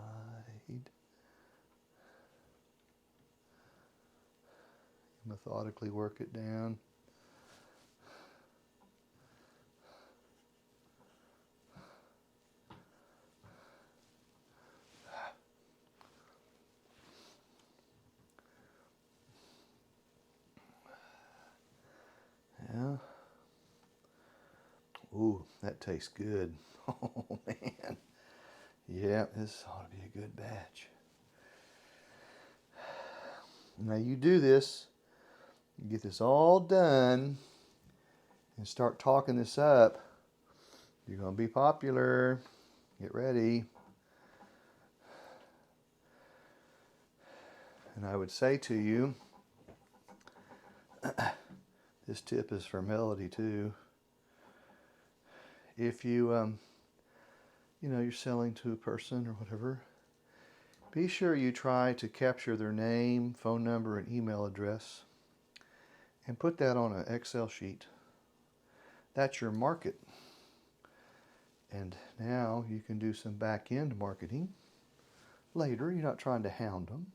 Methodically work it down. Yeah. Ooh, that tastes good. Oh man. Yeah, this ought to be a good batch. Now you do this, you get this all done, and start talking this up. You're going to be popular. Get ready. And I would say to you, this tip is for Melody too. If you, you're selling to a person or whatever, be sure you try to capture their name, phone number, and email address, and put that on an Excel sheet. That's your market. And now you can do some back-end marketing later. You're not trying to hound them.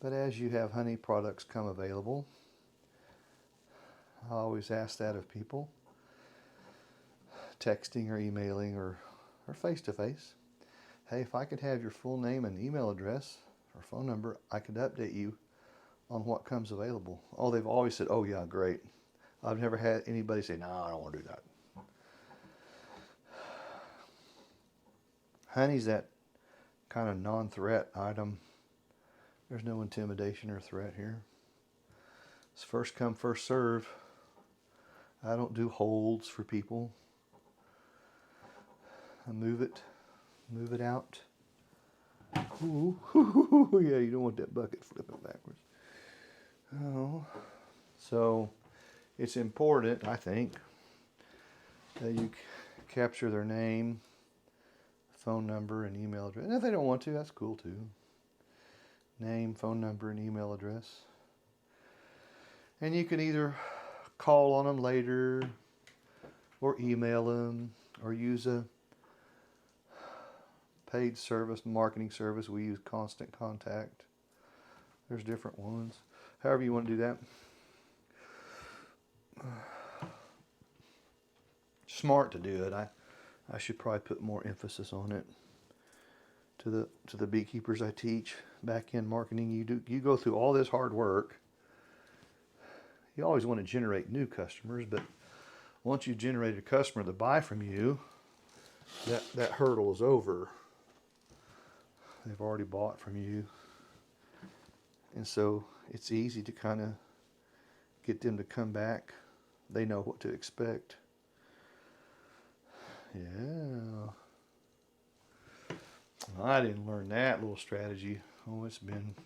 But as you have honey products come available, I always ask that of people, texting or emailing or face-to-face. Hey, if I could have your full name and email address or phone number, I could update you on what comes available. Oh, they've always said, oh yeah, great. I've never had anybody say, no, I don't want to do that. Honey's that kind of non-threat item. There's no intimidation or threat here. It's first come, first serve. I don't do holds for people. I move it out. Ooh, yeah, you don't want that bucket flipping backwards. Oh, so it's important, I think, that you capture their name, phone number, and email address. And if they don't want to, that's cool too. Name, phone number, and email address. And you can either call on them later, or email them, or use a paid service, marketing service. We use Constant Contact. There's different ones. However you want to do that. Smart to do it. I should probably put more emphasis on it. To the beekeepers I teach, back end marketing, you go through all this hard work. You always want to generate new customers, but once you generate a customer to buy from you, that hurdle is over. They've already bought from you. And so it's easy to kind of get them to come back. They know what to expect. Yeah. I didn't learn that little strategy. Oh, it's been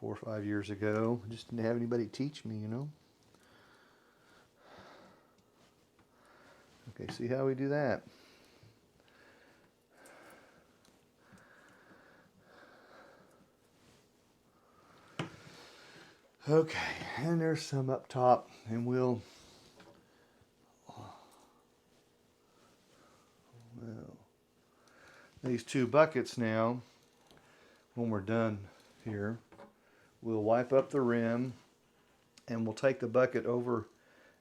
4 or 5 years ago. I just didn't have anybody teach me, you know. Okay, see how we do that? Okay, and there's some up top, and well, these 2 buckets now, when we're done here, we'll wipe up the rim, and we'll take the bucket over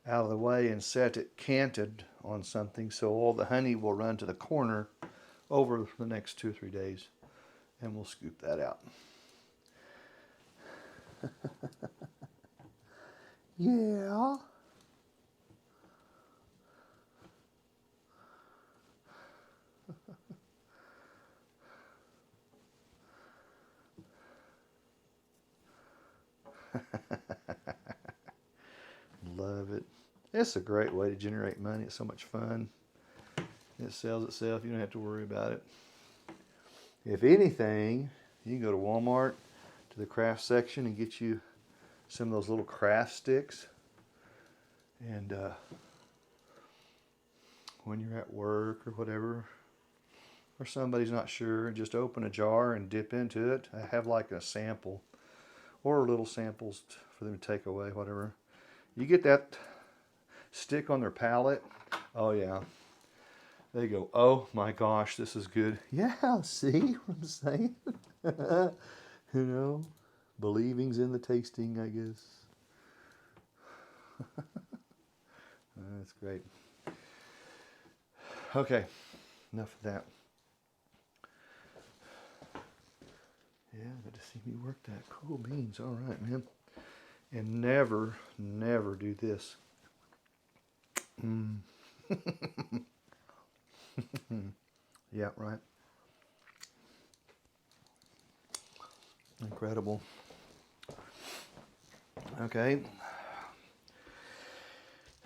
out of the way and set it canted on something so all the honey will run to the corner over the next 2 or 3 days, and we'll scoop that out. Yeah. Love it. It's a great way to generate money. It's so much fun. It sells itself. You don't have to worry about it. If anything, you can go to Walmart to the craft section and get you some of those little craft sticks. And when you're at work or whatever, or somebody's not sure, just open a jar and dip into it. I have like a sample or little samples for them to take away, whatever. You get that stick on their palate. Oh yeah. They go, oh my gosh, this is good. Yeah, see what I'm saying? You know, believing's in the tasting, I guess. That's great. Okay, enough of that. Yeah, got to see me work that. Cool beans. All right, man. And never do this. Yeah, right. Incredible. Okay.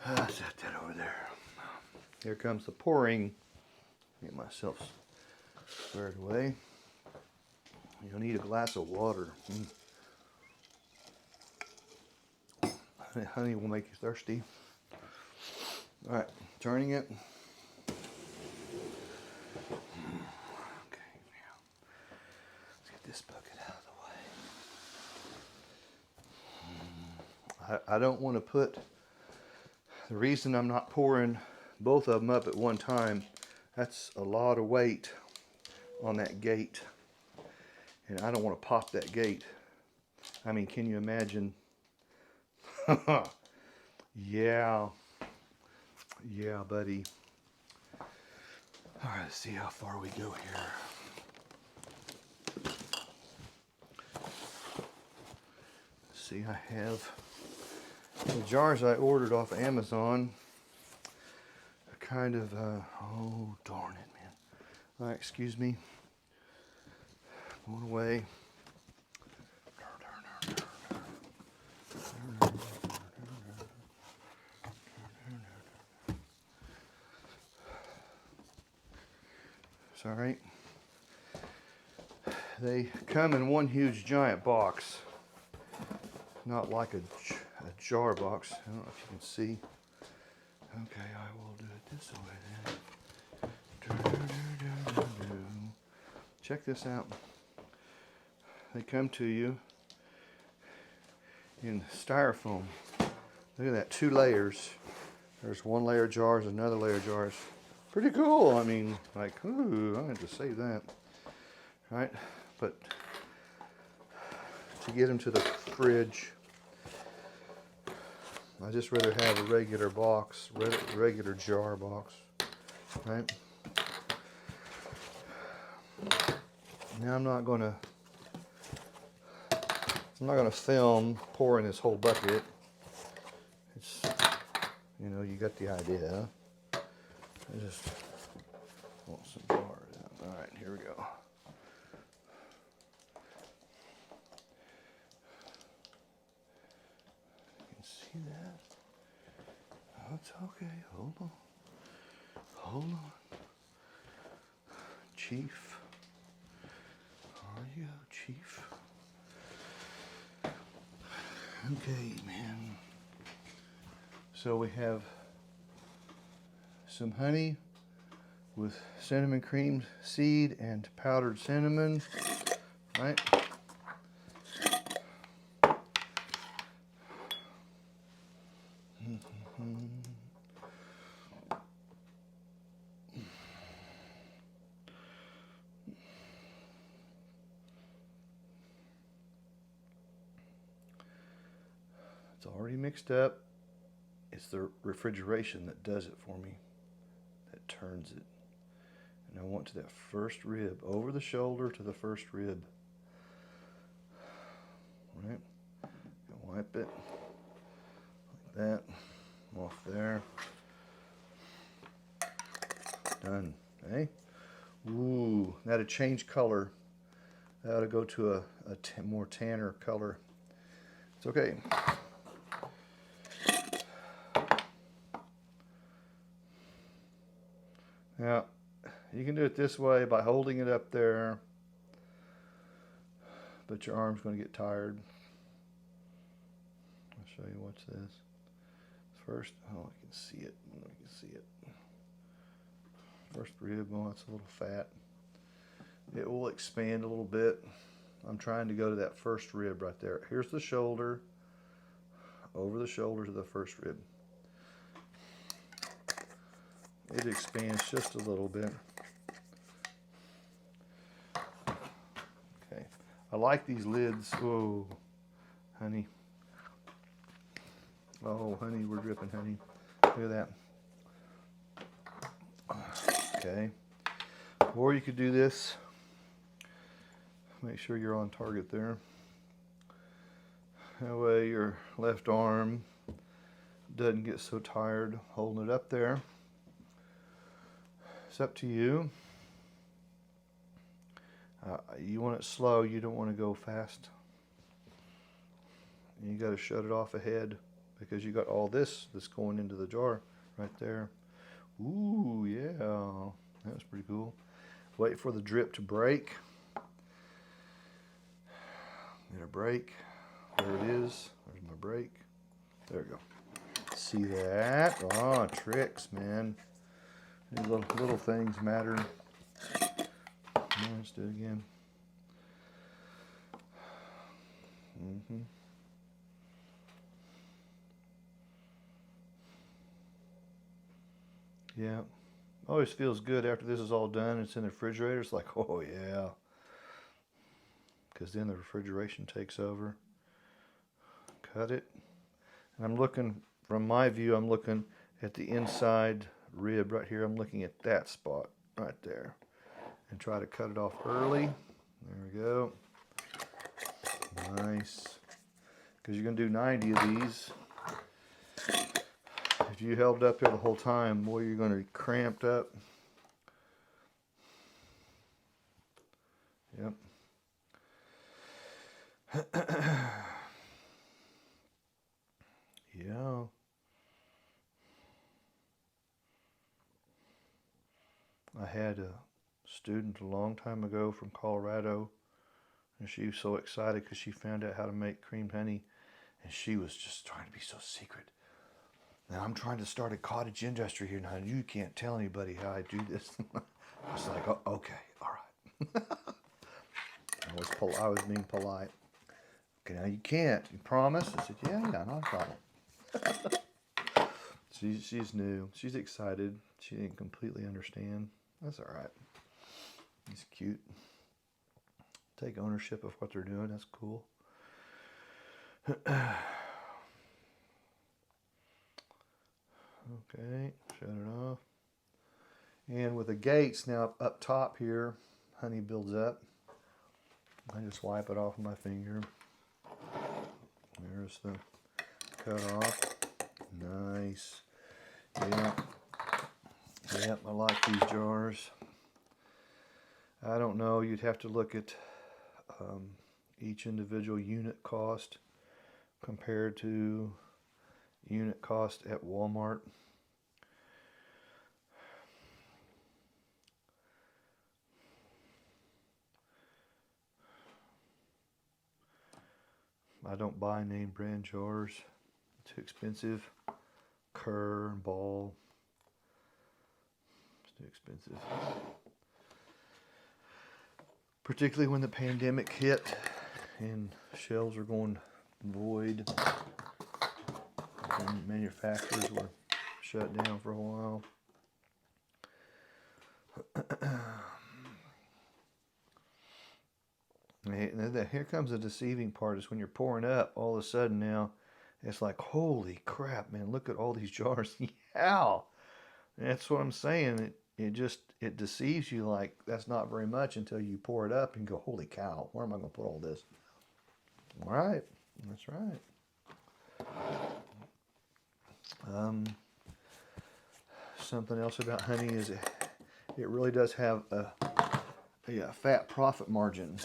Set that over there. Here comes the pouring. Get myself squared away. You'll need a glass of water. Honey will make you thirsty. All right, turning it. Okay, now let's get this bucket out of the way. I don't want to put, the reason I'm not pouring both of them up at one time, that's a lot of weight on that gate. And I don't want to pop that gate. I mean, can you imagine? Yeah, buddy. All right, let's see how far we go here. See, I have the jars I ordered off Amazon. Kind of, oh darn it, man. All right, excuse me. Going away. Sorry. They come in one huge giant box. Not like a jar box. I don't know if you can see. Okay, I will do it this way then. Check this out. They come to you in styrofoam. Look at that, 2 layers. There's one layer of jars, another layer of jars. Pretty cool. I mean, like, ooh, I'm going to save that. Right? But to get them to the fridge, I just rather have a regular box, regular jar box. Right? Now I'm not gonna film pouring this whole bucket. It's, you know, you got the idea. I just want some jars out. All right, here we go. You can see that? Oh, it's okay. Hold on. Hold on. Chief. There you go, Chief. Okay, man. So we have some honey with cinnamon cream seed and powdered cinnamon, right? It's already mixed up. It's the refrigeration that does it for me, that turns it. And I want to that first rib, over the shoulder to the first rib. Right? Wipe it like that, off there. Done. Okay? Ooh, that'll change color. That ought to go to a more tanner color. It's okay. Now, you can do it this way by holding it up there, but your arm's going to get tired. I'll show you. Watch this. First, oh, I can see it. I can see it. First rib, oh, it's a little fat. It will expand a little bit. I'm trying to go to that first rib right there. Here's the shoulder, over the shoulder to the first rib. It expands just a little bit. Okay, I like these lids. Oh, honey. Oh, honey, we're dripping, honey. Look at that. Okay. Or you could do this. Make sure you're on target there. That way your left arm doesn't get so tired holding it up there. It's up to you. You want it slow, you don't want to go fast. You got to shut it off ahead because you got all this that's going into the jar right there. Ooh, yeah, that was pretty cool. Wait for the drip to break. Get a break. There it is. There's my break. There we go. See that? Oh, tricks, man. These little things matter. Let's do it again. Yeah. Always feels good after this is all done. It's in the refrigerator. It's like, oh yeah. Because then the refrigeration takes over. Cut it. And I'm looking, from my view, I'm looking at the inside rib right here. I'm looking at that spot right there. And try to cut it off early. There we go. Nice. Because you're going to do 90 of these. If you held up there the whole time, boy, you're going to be cramped up. Yep. Yeah. I had a student a long time ago from Colorado, and she was so excited because she found out how to make creamed honey, and she was just trying to be so secret. Now I'm trying to start a cottage industry here now. You can't tell anybody how I do this. I was like, oh, okay, all right. I was being polite. Okay, now you can't. You promise? I said, yeah, not a problem. She's new. She's excited. She didn't completely understand. That's all right. He's cute. Take ownership of what they're doing. That's cool. Okay, shut it off. And with the gates now up top here, honey builds up. I just wipe it off with my finger. There's the cut off. Nice. Yep, I like these jars. I don't know, you'd have to look at each individual unit cost compared to unit cost at Walmart. I don't buy name brand jars. Too expensive. Kerr and Ball. It's too expensive. Particularly when the pandemic hit and shelves are going void. And manufacturers were shut down for a while. Here comes the deceiving part, is when you're pouring up, all of a sudden now, it's like, holy crap, man, look at all these jars. Yeah, that's what I'm saying. It deceives you, like that's not very much until you pour it up and go, holy cow, where am I going to put all this? All right, that's right. Something else about honey is it really does have a fat profit margin.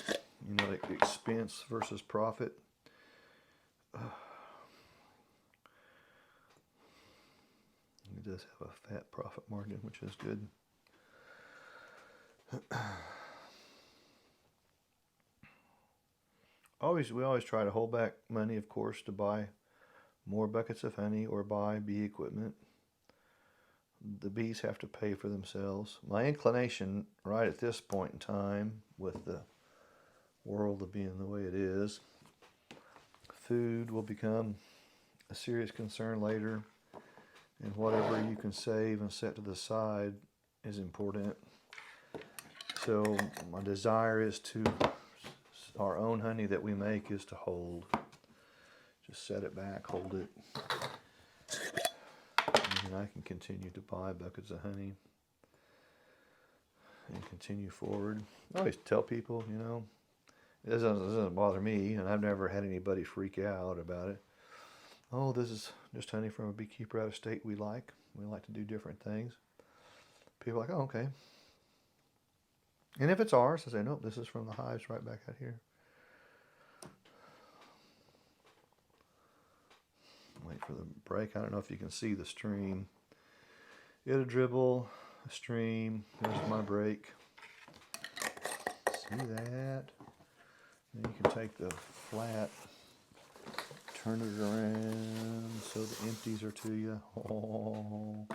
You know, like expense versus profit. It does have a fat profit margin, which is good. We always try to hold back money, of course, to buy more buckets of honey or buy bee equipment. The bees have to pay for themselves. My inclination right at this point in time, with the world being the way it is, food will become a serious concern later, and whatever you can save and set to the side is important. So my desire is to, our own honey that we make is to hold. Just set it back, hold it. And I can continue to buy buckets of honey and continue forward. I always tell people, you know, it doesn't bother me, and I've never had anybody freak out about it. Oh, this is just honey from a beekeeper out of state we like. We like to do different things. People are like, oh, okay. And if it's ours, I say, nope, this is from the hives right back out here. Wait for the break. I don't know if you can see the stream. It'll dribble, a stream. There's my break. See that? Then you can take the flat, turn it around so the empties are to you. Oh,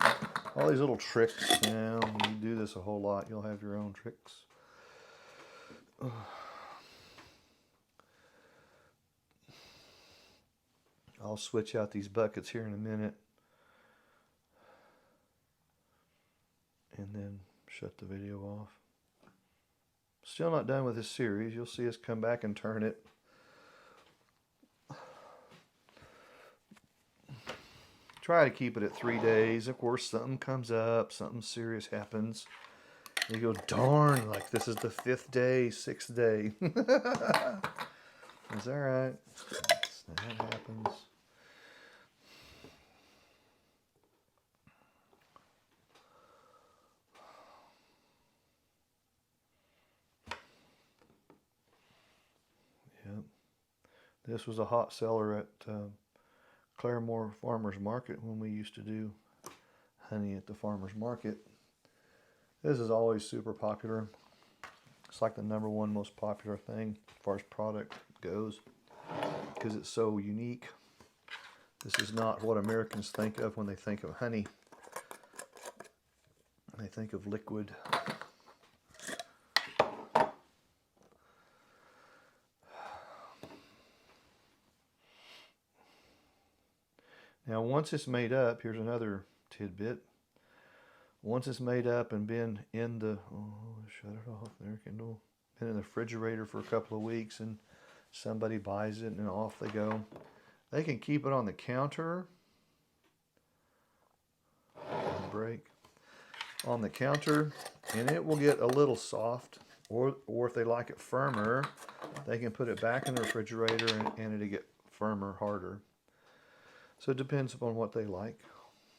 all these little tricks. Now, you do this a whole lot, you'll have your own tricks. I'll switch out these buckets here in a minute and then shut the video off. Still not done with this series. You'll see us come back and turn it. Try to keep it at 3 days. Of course, something comes up, something serious happens. You go, darn, like this is the 5th day, 6th day. Is that right? That happens. Yep. This was a hot seller at Claremore Farmers Market when we used to do honey at the farmers market. This is always super popular. It's like the #1 most popular thing as far as product goes because it's so unique. This is not what Americans think of when they think of honey. They think of liquid. Now once it's made up, here's another tidbit. Once it's made up and been in the, shut it off there, Kendall. Been in the refrigerator for a couple of weeks and somebody buys it and off they go. They can keep it on the counter. Break. On the counter, and it will get a little soft, or if they like it firmer, they can put it back in the refrigerator and it'll get firmer, harder. So it depends upon what they like,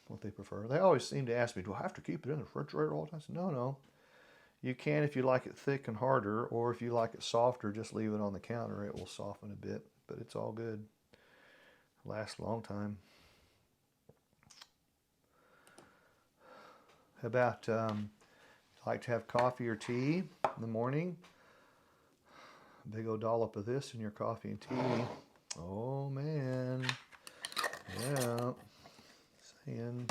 what they prefer. They always seem to ask me, do I have to keep it in the refrigerator all the time? I said, no. You can if you like it thick and harder, or if you like it softer, just leave it on the counter. It will soften a bit, but it's all good. Lasts a long time. How about like to have coffee or tea in the morning? Big old dollop of this in your coffee and tea. Oh man, yeah. Saying.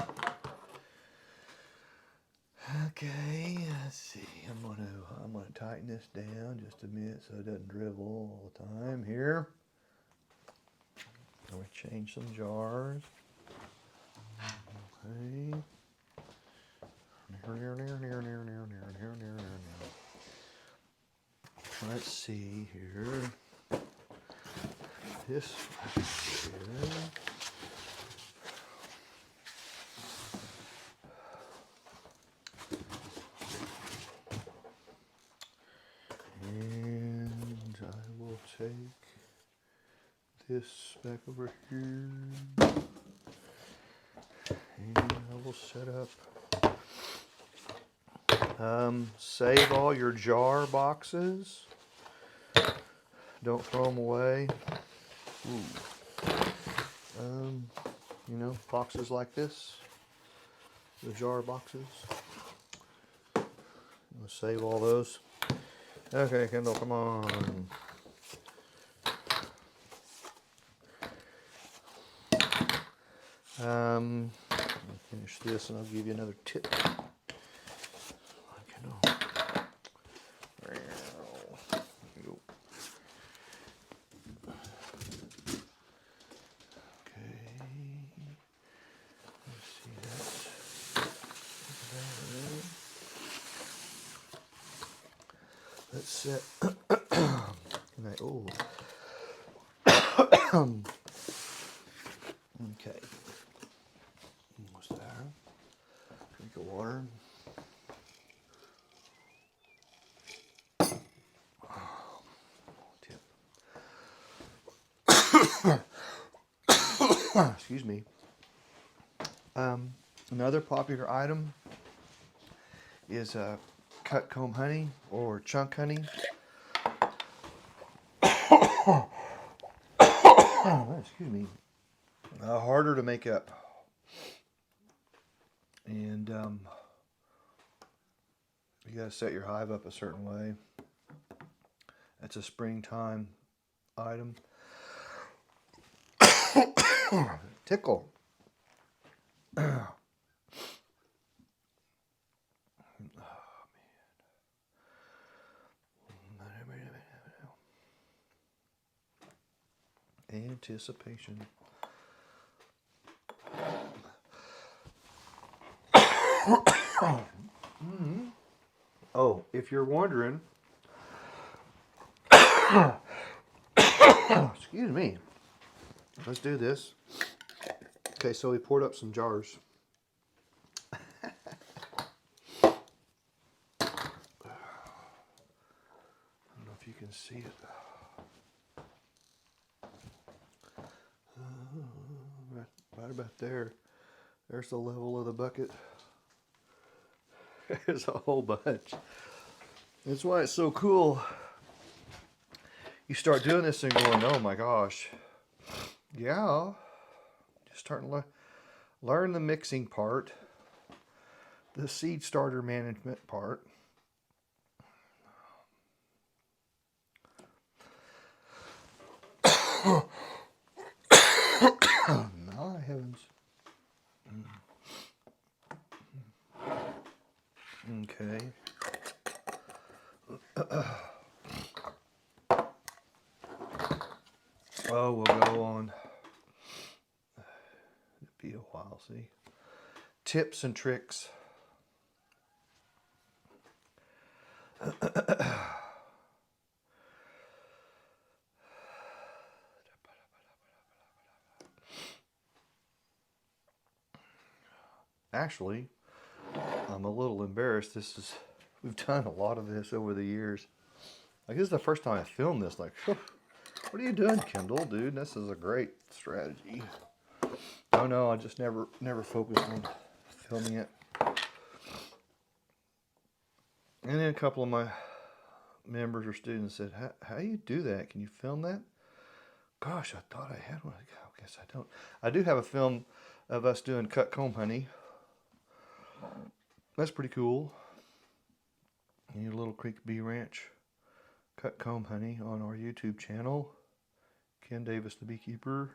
Okay, let's see. I'm gonna tighten this down just a minute so it doesn't dribble all the time here. I'm gonna change some jars. Okay. Let's see here. This here. And I will take this back over here. And I will set up. Save all your jar boxes. Don't throw them away. You know, boxes like this. The jar boxes. I'll save all those. Okay, Kendall, come on. I'll finish this and I'll give you another tip. Let's set. Okay. What's that? Drink of water. Tip. Excuse me. Another popular item is cut comb honey or chunk honey. Excuse me. Harder to make up, and you got to set your hive up a certain way. That's a springtime item. Tickle. Anticipation. Oh, if you're wondering, excuse me. Let's do this. Okay, so we poured up some jars. I don't know if you can see it. Right about there. There's the level of the bucket. There's a whole bunch. That's why it's so cool. You start doing this and going, oh my gosh. Yeah. Just starting to learn the mixing part. The seed starter management part. My heavens. Okay. Oh, we'll go on. It'll be a while, see. tips and tricks. Actually, I'm a little embarrassed. We've done a lot of this over the years. Like, this is the first time I filmed this. Like, what are you doing, Kendall, dude? This is a great strategy. Oh no, I just never focused on filming it. And then a couple of my members or students said, how do you do that? Can you film that? Gosh, I thought I had one. I guess I don't. I do have a film of us doing cut comb honey. That's pretty cool. And Little Creek Bee Ranch cut comb honey on our YouTube channel. Ken Davis, the beekeeper.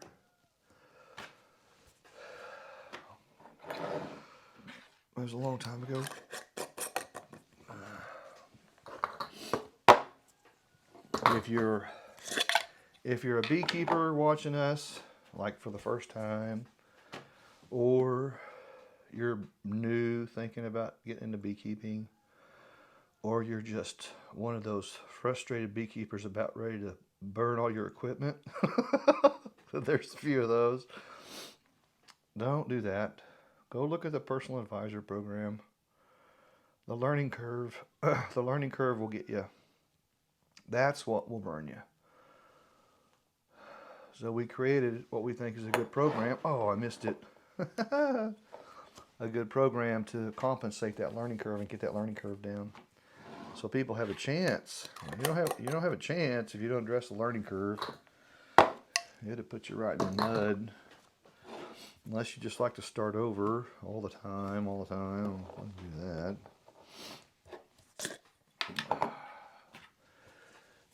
It was a long time ago. If you're a beekeeper watching us, like for the first time, or you're new thinking about getting into beekeeping, or you're just one of those frustrated beekeepers about ready to burn all your equipment, there's a few of those. Don't do that. Go look at the personal advisor program. The learning curve, the learning curve will get you. That's what will burn you. So we created what we think is a good program. Oh, I missed it. A good program to compensate that learning curve and get that learning curve down, so people have a chance. You don't have a chance if you don't address the learning curve. It'll put you right in the mud. Unless you just like to start over all the time. I'll do that.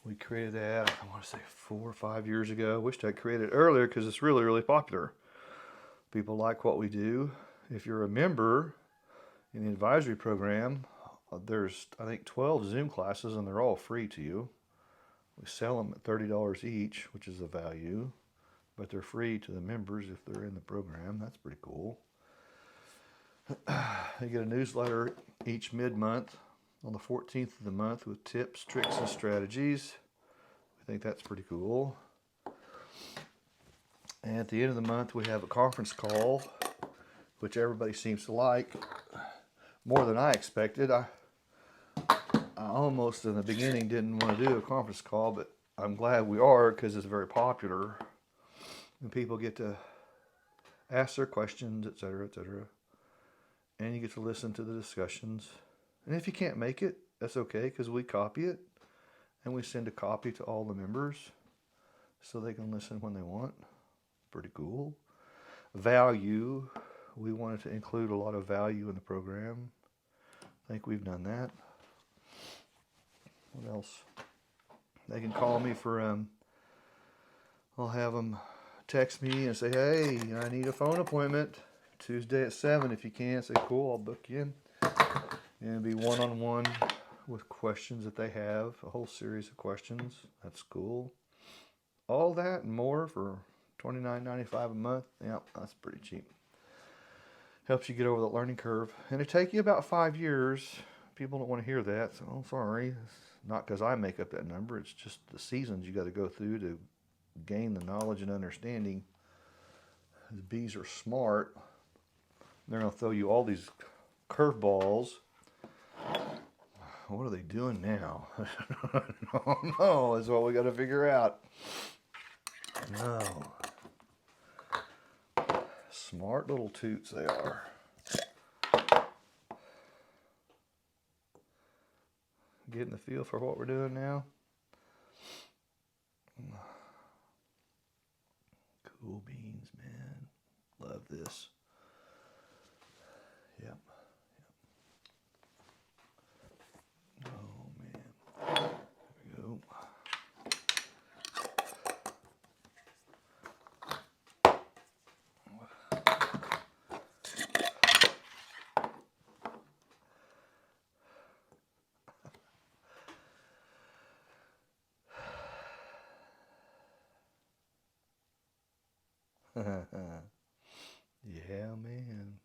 We created that, I want to say 4 or 5 years ago. Wished I'd created it earlier because it's really, really popular. People like what we do. If you're a member in the advisory program, there's, I think, 12 Zoom classes, and they're all free to you. We sell them at $30 each, which is a value, but they're free to the members if they're in the program. That's pretty cool. You get a newsletter each mid-month on the 14th of the month with tips, tricks, and strategies. I think that's pretty cool. And at the end of the month, we have a conference call, which everybody seems to like more than I expected. I almost in the beginning didn't want to do a conference call, but I'm glad we are because it's very popular. And people get to ask their questions, etc., etc. And you get to listen to the discussions. And if you can't make it, that's okay, because we copy it and we send a copy to all the members so they can listen when they want. Pretty cool. Value. We wanted to include a lot of value in the program. I think we've done that. What else? They can call me for, I'll have them text me and say, hey, I need a phone appointment Tuesday at 7. If you can, say, cool, I'll book you in. And it'll be one-on-one with questions that they have, a whole series of questions. That's cool. All that and more for $29.95 a month. Yeah, that's pretty cheap. Helps you get over the learning curve. And it'll take you about 5 years. People don't want to hear that, so I'm sorry. It's not because I make up that number. It's just the seasons you got to go through to gain the knowledge and understanding. The bees are smart. They're going to throw you all these curveballs. What are they doing now? No, that's what we got to figure out. No. Smart little toots they are. Getting the feel for what we're doing now. Cool beans, man. Love this. Yep. Oh, man. There we go. Yeah, man.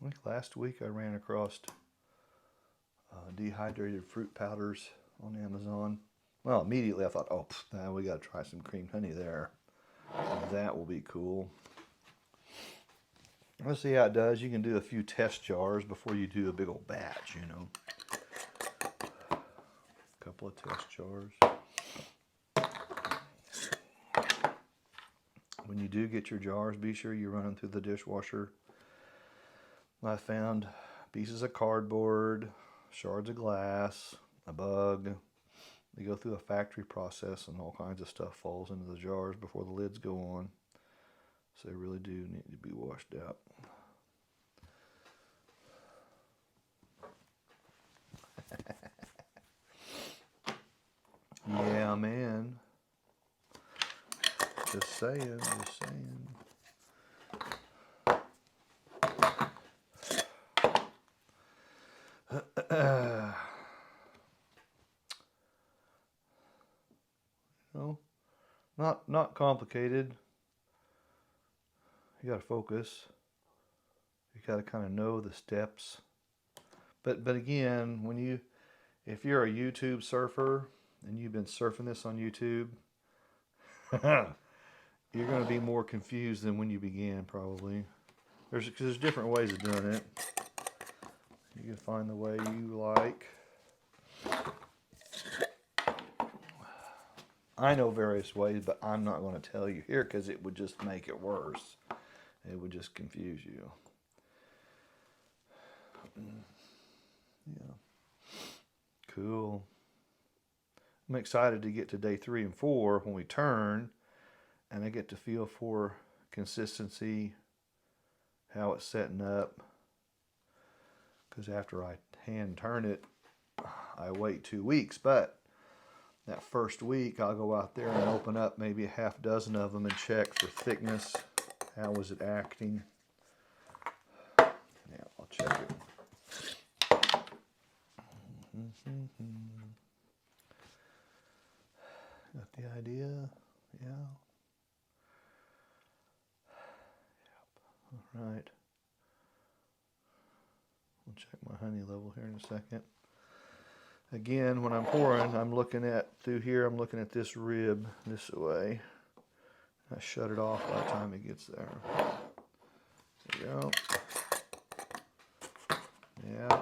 I think last week I ran across dehydrated fruit powders on Amazon. Well, immediately I thought, oh, now we got to try some creamed honey there. That will be cool. Let's see how it does. You can do a few test jars before you do a big old batch, you know. A couple of test jars. When you do get your jars, be sure you run them through the dishwasher. I found pieces of cardboard, shards of glass, a bug. They go through a factory process and all kinds of stuff falls into the jars before the lids go on. So they really do need to be washed out. Yeah, man. Just saying, just saying. No, not complicated. You got to focus. You got to kind of know the steps. But again, if you're a YouTube surfer and you've been surfing this on YouTube, you're going to be more confused than when you began, probably. There's different ways of doing it. You can find the way you like. I know various ways, but I'm not going to tell you here because it would just make it worse. It would just confuse you. Yeah. Cool. I'm excited to get to day 3 and 4 when we turn, and I get to feel for consistency, how it's setting up. Because after I hand turn it, I wait 2 weeks. But that first week, I'll go out there and open up maybe a half dozen of them and check for thickness. How was it acting? Yeah, I'll check it. Got the idea? Yeah. Yep. All right. I'll check my honey level here in a second. Again, when I'm pouring, I'm looking at, through here, I'm looking at this rib this way. I shut it off by the time it gets there. There we go. Yeah.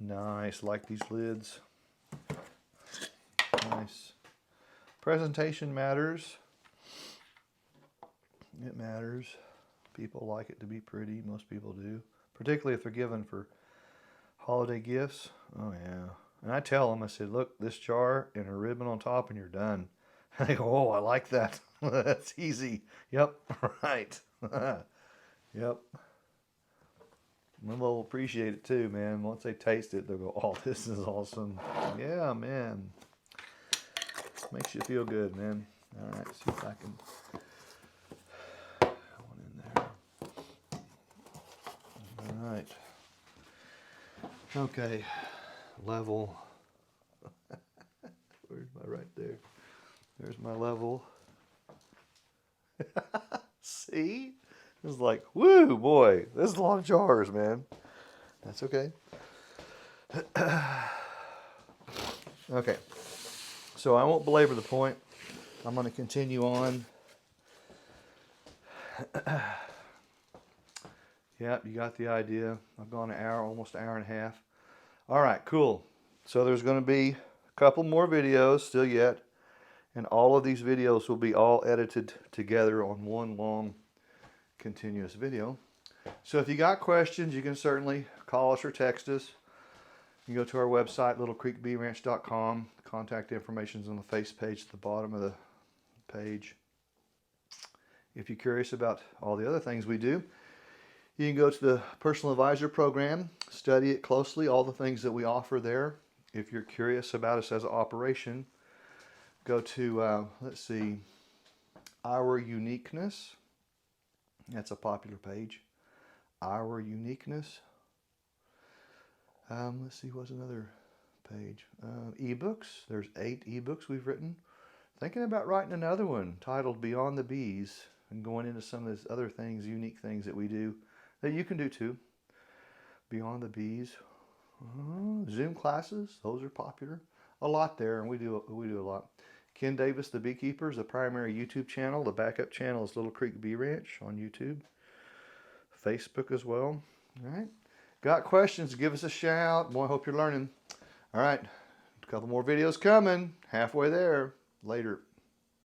Nice. Like these lids. Nice. Presentation matters. It matters. People like it to be pretty. Most people do. Particularly if they're given for holiday gifts. Oh yeah. And I tell them, I said, look, this jar and a ribbon on top and you're done. And they go, oh, I like that. That's easy. Yep. Right. Yep. And they'll appreciate it too, man. Once they taste it, they'll go, oh, this is awesome. Yeah, man. Makes you feel good, man. All right, see if I can put one in there. All right. Okay, level. Where's my right there? There's my level. See? It's like, woo, boy, this is long jars, man. That's okay. Okay, so I won't belabor the point. I'm going to continue on. Yep, you got the idea. I've gone an hour, almost an hour and a half. All right, cool. So there's going to be a couple more videos still yet. And all of these videos will be all edited together on one long continuous video. So if you got questions, you can certainly call us or text us. You can go to our website, littlecreekbeeranch.com. Contact information is on the face page at the bottom of the page. If you're curious about all the other things we do, you can go to the Personal Advisor Program, study it closely, all the things that we offer there. If you're curious about us as an operation, go to, let's see, Our Uniqueness. That's a popular page. Our Uniqueness. Let's see, what's another page? Ebooks. There's 8 ebooks we've written. Thinking about writing another one titled Beyond the Bees and going into some of these other things, unique things that we do that you can do too. Beyond the Bees. Zoom classes, those are popular. A lot there, and we do a lot. Ken Davis, the Beekeeper, is the primary YouTube channel. The backup channel is Little Creek Bee Ranch on YouTube. Facebook as well. All right. Got questions, give us a shout. Boy, I hope you're learning. All right. A couple more videos coming. Halfway there. Later.